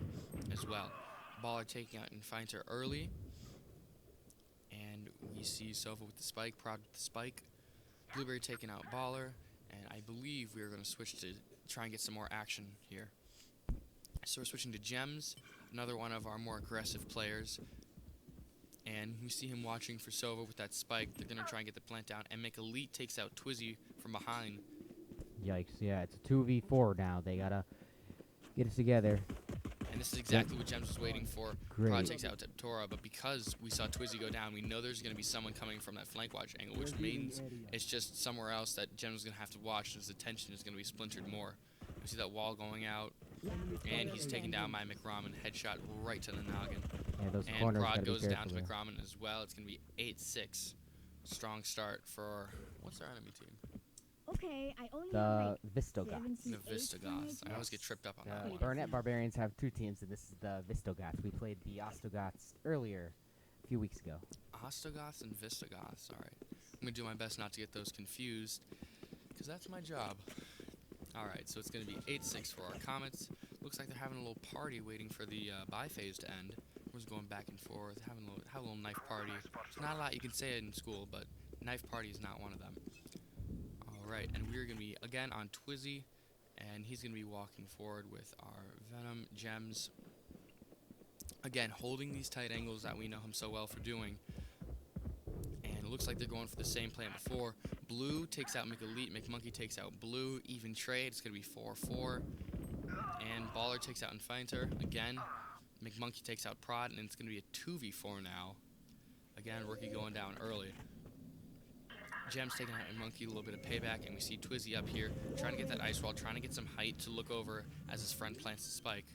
as well. Baller taking out Infighter early, and we see Sova with the spike, Prod with the spike, Blueberry taking out Baller, and I believe we are going to switch to try and get some more action here. So we're switching to Gems, another one of our more aggressive players, and we see him watching for Sova with that spike. They're going to try and get the plant down, and McElite takes out Twizzy from behind. Yikes, yeah, it's a 2v4 now. They got to get it together. And this is exactly what Gems was waiting for. Great. Prod takes out Zeptora, but because we saw Twizzy go down, we know there's going to be someone coming from that flank watch angle, which means it's just somewhere else that Gems is going to have to watch, and his attention is going to be splintered more. We see that wall going out, and he's taken down by McRaman, headshot right to the noggin. Yeah, those And corners Prod gotta be goes down careful to there. McRaman as well. It's going to be 8-6. Strong start for, what's our enemy team? Okay, I only The have like Visigoths. The Visigoths. I always get tripped up on that one. Burnett Barbarians have 2 teams, and this is the Visigoths. We played the Ostrogoths earlier, a few weeks ago. Ostrogoths and Visigoths. All right. I'm going to do my best not to get those confused, because that's my job. All right, so it's going to be 8-6 for our Comets. Looks like they're having a little party waiting for the bye phase to end. We're just going back and forth, having a little knife party. There's not a lot you can say in school, but knife party is not one of them. All right, and we're going to be, again, on Twizzy, and he's going to be walking forward with our Venom Gems. Again, holding these tight angles that we know him so well for doing. And it looks like they're going for the same plan before. Blue takes out McElite, McMonkey takes out Blue, even trade. It's going to be 4-4. And Baller takes out Infighter. Again, McMonkey takes out Prod, and it's going to be a 2v4 now. Again, Rookie going down early. Gem's taking out McMonkey, a little bit of payback, and we see Twizzy up here trying to get that ice wall, trying to get some height to look over as his friend plants the spike.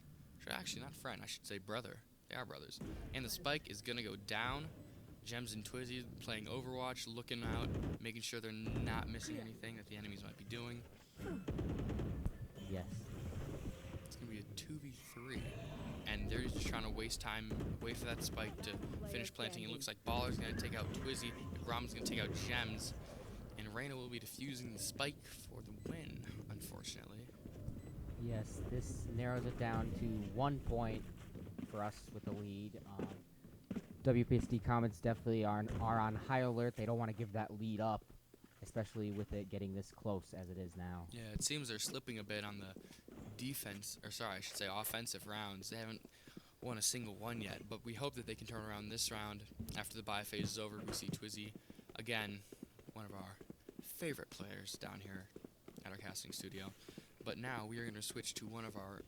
Actually, not friend, I should say brother. They are brothers. And the spike is going to go down. Gems and Twizzy playing Overwatch, looking out, making sure they're not missing anything that the enemies might be doing. Yes. It's going to be a 2v3. And they're just trying to waste time, wait for that spike to finish planting. It looks like Baller's going to take out Twizzy, Grom's going to take out Gems, and Reyna will be defusing the spike for the win, unfortunately. Yes, this narrows it down to 1 point for us with the lead. WPSD Comets definitely are on high alert. They don't want to give that lead up, especially with it getting this close as it is now. Yeah, it seems they're slipping a bit on the defense, or sorry, I should say offensive rounds. They haven't won a single one yet, but we hope that they can turn around this round. After the bye phase is over, we see Twizzy, again, one of our favorite players down here at our casting studio. But now we are going to switch to one of our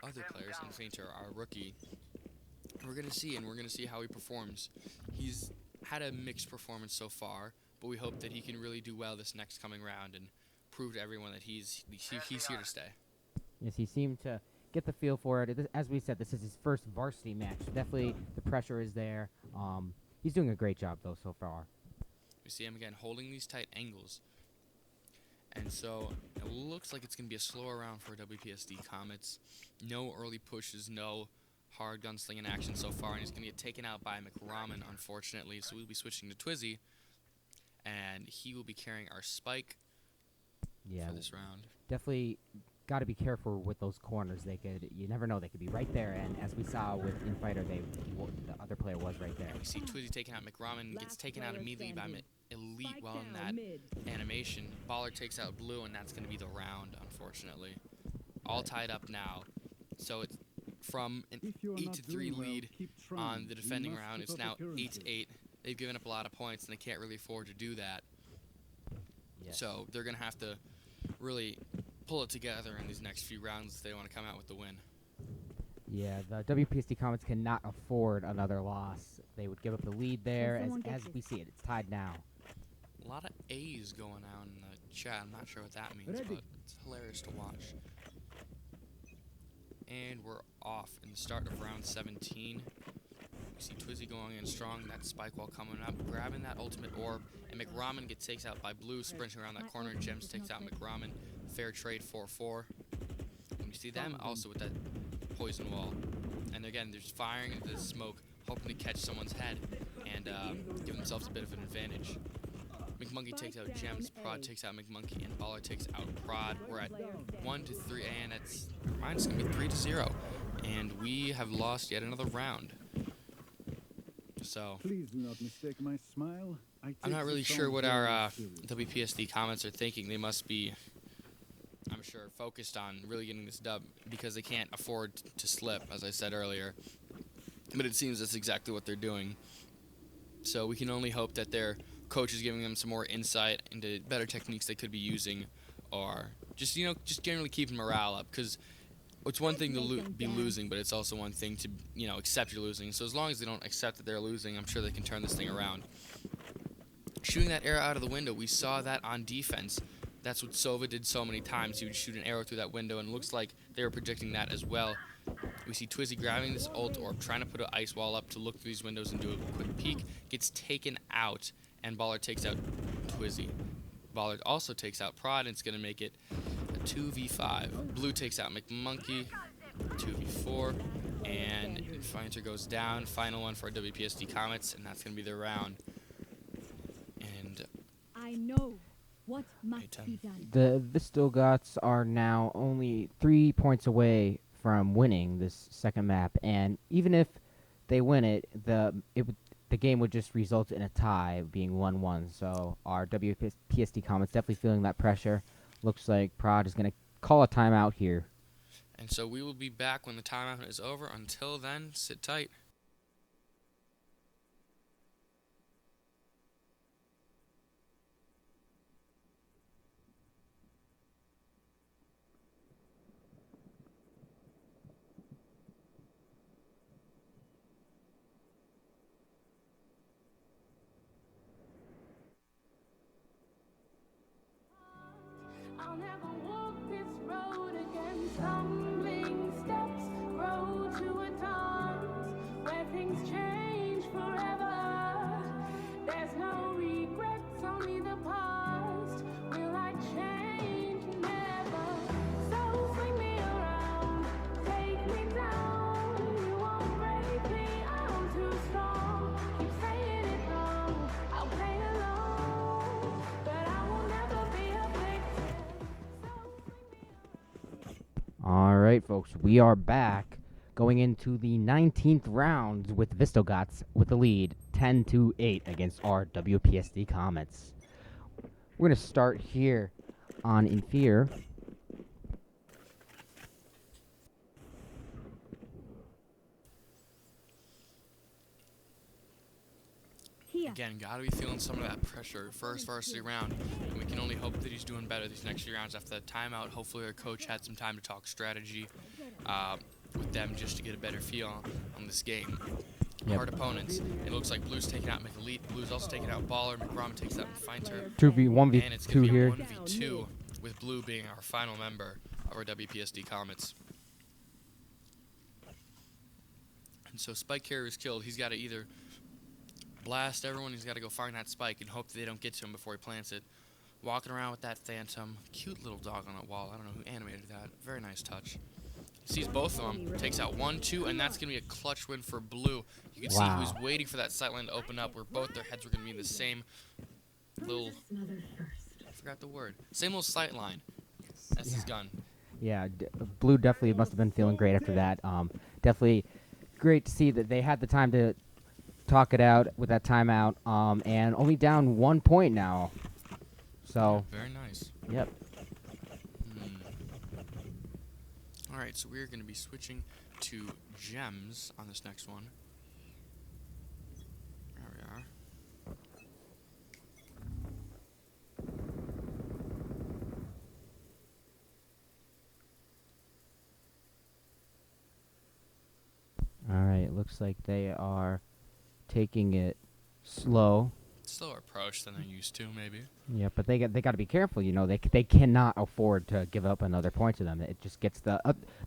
other players, Infainter, our rookie. We're going to see how he performs. He's had a mixed performance so far, but we hope that he can really do well this next coming round and prove to everyone that he's here to stay. Yes, he seemed to get the feel for it. As we said, this is his first varsity match. Definitely the pressure is there. He's doing a great job, though, so far. We see him again holding these tight angles. And so it looks like it's going to be a slower round for WPSD Comets. No early pushes, no hard gunslinging action so far, and he's going to get taken out by McRaman, unfortunately. So we'll be switching to Twizzy, and he will be carrying our spike for this round. Definitely got to be careful with those corners. You never know, they could be right there. And as we saw with Infighter, the other player was right there. And we see Twizzy taking out McRaman, gets taken out immediately by Elite while in that animation. Baller takes out Blue, and that's going to be the round, unfortunately. All tied up now. So it's from an 8-3 lead on the defending round. It's now 8-8. They've given up a lot of points, and they can't really afford to do that. Yes. So they're going to have to really pull it together in these next few rounds if they want to come out with the win. Yeah, the WPSD Comets cannot afford another loss. They would give up the lead there. As we see it, it's tied now. A lot of A's going on in the chat. I'm not sure what that means, but it's hilarious to watch. And we're off in the start of round 17. We see Twizzy going in strong, that spike wall coming up, grabbing that ultimate orb, and McRaman gets takes out by Blue, sprinting around that corner. Gems takes out McRaman. Fair trade 4-4. And we see them also with that poison wall. And again, they're just firing into the smoke, hoping to catch someone's head and give themselves a bit of an advantage. McMonkey takes out Gems, Prod takes out McMonkey, and Baller takes out Prod. We're at 1-3, and mine's going to be 3-0. And we have lost yet another round. So, please do not mistake my smile. I'm not really sure what our WPSD Comets are thinking. They must be, I'm sure, focused on really getting this dub because they can't afford to slip, as I said earlier. But it seems that's exactly what they're doing. So we can only hope that their coach is giving them some more insight into better techniques they could be using, or just generally keeping morale up. Because it's one thing to be losing, but it's also one thing to accept you're losing. So as long as they don't accept that they're losing, I'm sure they can turn this thing around. Shooting that arrow out of the window, we saw that on defense. That's what Sova did so many times. He would shoot an arrow through that window, and it looks like they were predicting that as well. We see Twizzy grabbing this ult orb, trying to put an ice wall up to look through these windows and do a quick peek. Gets taken out, and Baller takes out Twizzy. Baller also takes out Prod, and it's going to make it a 2v5. Blue takes out McMonkey, 2v4, and Fighter goes down. Final one for our WPSD Comets, and that's going to be their round. And I know what must be done. The Visigoths are now only 3 points away from winning this second map, and even if they win it, the game would just result in a tie, being 1-1. So our WPSD Comets definitely feeling that pressure. Looks like Prod is going to call a timeout here. And so we will be back when the timeout is over. Until then, sit tight. I'll never walk this road again. Stumbling steps grow to a dance where things change forever. There's no regrets, only the past. Will I change? Never. So swing me around, take me down. You won't break me, I'm too strong. Keep saying it wrong, I'll play along, but I will never be a victim. All right, folks, we are back going into the 19th round with Visigoths with the lead 10-8 against our WPSD Comets. We're going to start here on Inferior. Again, gotta be feeling some of that pressure. First varsity round, and we can only hope that he's doing better these next few rounds after that timeout. Hopefully our coach had some time to talk strategy with them just to get a better feel on this game. Yep. Hard opponents. It looks like Blue's taking out McElite. Blue's also taking out Baller. McRaman takes out Fighter. 1v2 and it's gonna be here. 1v2 with Blue being our final member of our WPSD Comets. And so Spike Carrier is killed. He's got to either blast everyone, he's got to go find that spike and hope that they don't get to him before he plants it. Walking around with that Phantom. Cute little dog on that wall. I don't know who animated that. Very nice touch. Sees both of them. Takes out 1, 2, and that's going to be a clutch win for Blue. You can see who's waiting for that sightline to open up where both their heads were going to be in the same little... I forgot the word. Same little sightline as his gun. Yeah, Blue definitely must have been feeling great after that. Definitely great to see that they had the time to talk it out with that timeout, and only down 1 point now. So very nice. Yep. All right, so we're going to be switching to gems on this next one. There we are. All right, looks like they are taking it slow. Slower approach than they're used to, maybe. Yeah, but they got to be careful. You know, they cannot afford to give up another point to them. It just gets the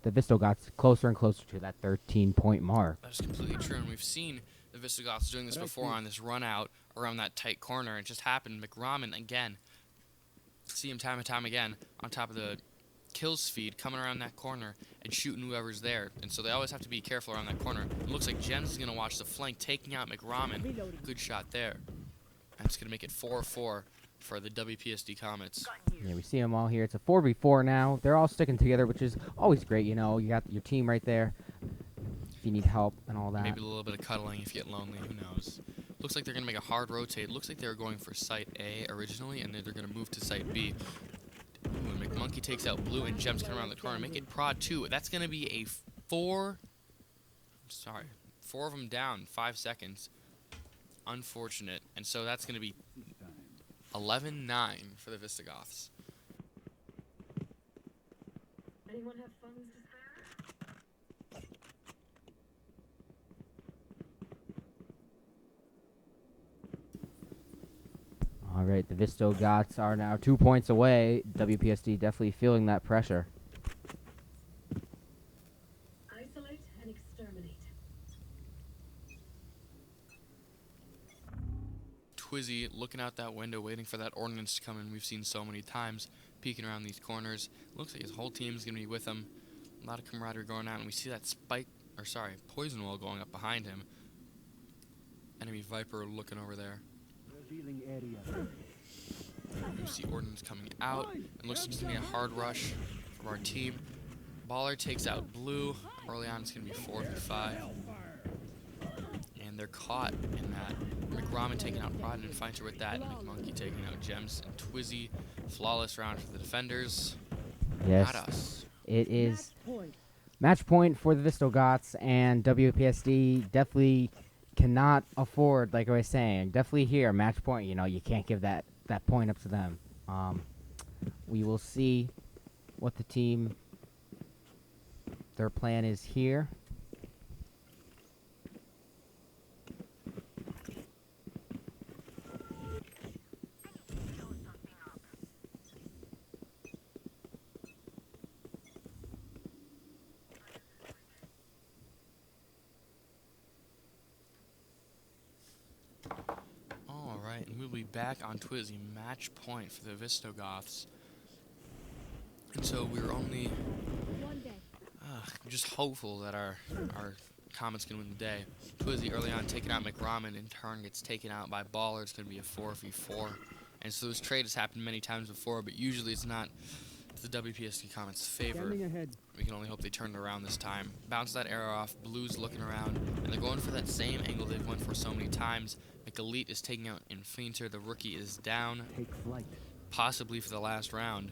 Visigoths closer and closer to that 13-point mark. That's completely true, and we've seen the Visigoths doing this before on this run out around that tight corner. It just happened. McRaman again. See him time and time again on top of the kills feed, coming around that corner and shooting whoever's there. And so they always have to be careful around that corner. It looks like Gems is going to watch the flank, taking out McRaman. Good shot there. That's going to make it 4-4 for the WPSD Comets. Yeah, we see them all here. It's a 4v4 now. They're all sticking together, which is always great. You know, you got your team right there if you need help and all that. Maybe a little bit of cuddling if you get lonely. Who knows? Looks like they're going to make a hard rotate. Looks like they were going for Site A originally, and then they're going to move to Site B. Ooh, McMonkey takes out Blue, and Gems come around the corner. Make it Prod 2. That's going to be a 4 of them down, 5 seconds. Unfortunate. And so that's going to be 11-9 for the Visigoths. Anyone have funds to spare? All right, the Visigoths are now 2 points away. WPSD definitely feeling that pressure. Isolate Exterminate. Twizzy looking out that window, waiting for that ordnance to come in. We've seen so many times, peeking around these corners. Looks like his whole team's going to be with him. A lot of camaraderie going on, and we see that poison wall going up behind him. Enemy Viper looking over there. Revealing area. You see ordnance coming out. It looks like it's going to be a hard rush from our team. Baller takes out Blue. Early on, it's going to be 4v5. And they're caught in that. McRamen taking out Prod and Fighter with that. McMonkey taking out Gems. And Twizzy, flawless round for the defenders. Yes. Not us. It is match point for the Visigoths, and WPSD definitely cannot afford, like I was saying, definitely here, match point. You know, you can't give that point up to them. We will see what their plan is here. Alright, and we'll be back on Twizzy, match point for the Visigoths. And so we're only just hopeful that our Comets can win the day. Twizzy early on taking out McRamen, in turn gets taken out by Baller. It's going to be a 4v4. And so this trade has happened many times before, but usually it's not to the WPSD Comets' favor. We can only hope they turn it around this time. Bounce that arrow off. Blue's looking around, and they're going for that same angle they've went for so many times. McElite is taking out Inflainter. The rookie is down, possibly for the last round.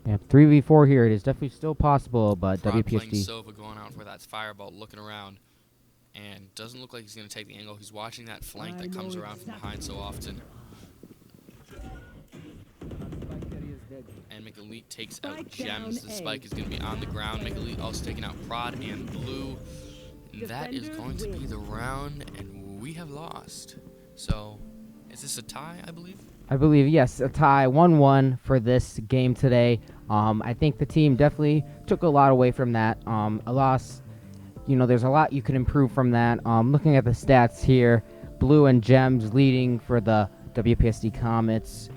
Yeah, 3v4 here. It is definitely still possible, but Prod WPSD. playing Sova, going out for that fireball, looking around, and doesn't look like he's going to take the angle. He's watching that flank that comes around from behind so often. And McElite takes out Gems. The spike is going to be on the ground. McElite also taking out Prod and Blue. That is going to be the round, and we have lost. So, is this a tie, I believe? I believe, yes, a tie, 1-1 for this game today. I think the team definitely took a lot away from that. A loss, you know, there's a lot you can improve from that. Looking at the stats here, Blue and Gems leading for the WPSD Comets.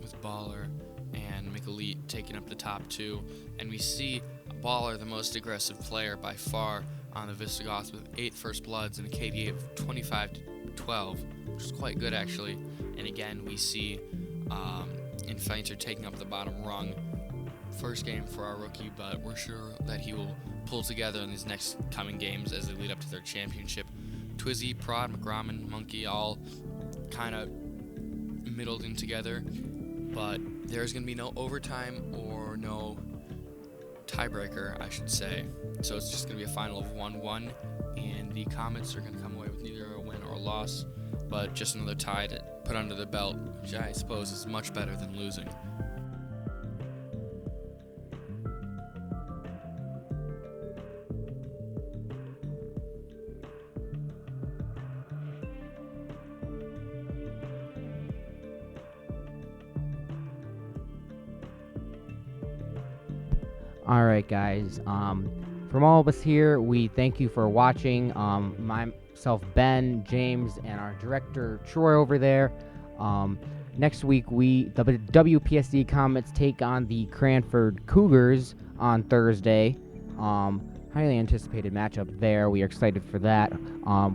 With Baller and McElite taking up the top two. And we see Baller, the most aggressive player by far on the Visigoths, with 8 first bloods and a KDA of 25-12, which is quite good actually. And again, we see Inflainter taking up the bottom rung. First game for our rookie, but we're sure that he will pull together in these next coming games as they lead up to their championship. Twizzy, Prod, McRamen, Monkey all kind of middled in together, but there's going to be no overtime or no tiebreaker, I should say. So it's just going to be a final of 1-1, and the Comets are going to come away with neither a win or a loss, but just another tie to put under the belt, which I suppose is much better than losing. All right, guys. From all of us here, we thank you for watching. Myself, Ben, James, and our director, Troy, over there. Next week, the WPSD Comets take on the Cranford Cougars on Thursday. Highly anticipated matchup there. We are excited for that.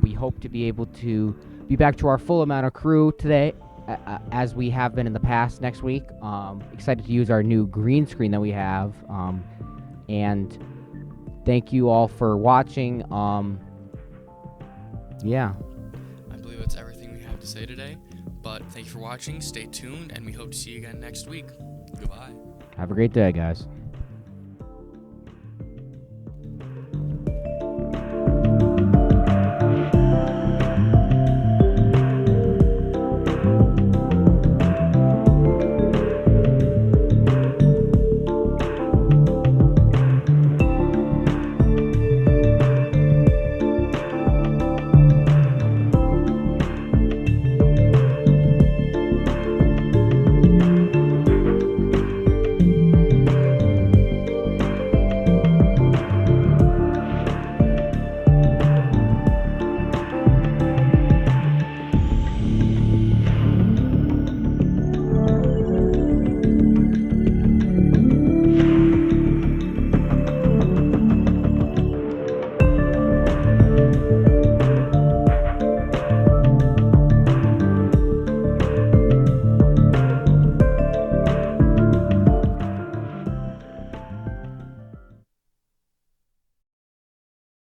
We hope to be able to be back to our full amount of crew today, as we have been in the past next week. Excited to use our new green screen that we have. And thank you all for watching. Yeah. I believe that's everything we have to say today. But thank you for watching. Stay tuned, and we hope to see you again next week. Goodbye. Have a great day, guys.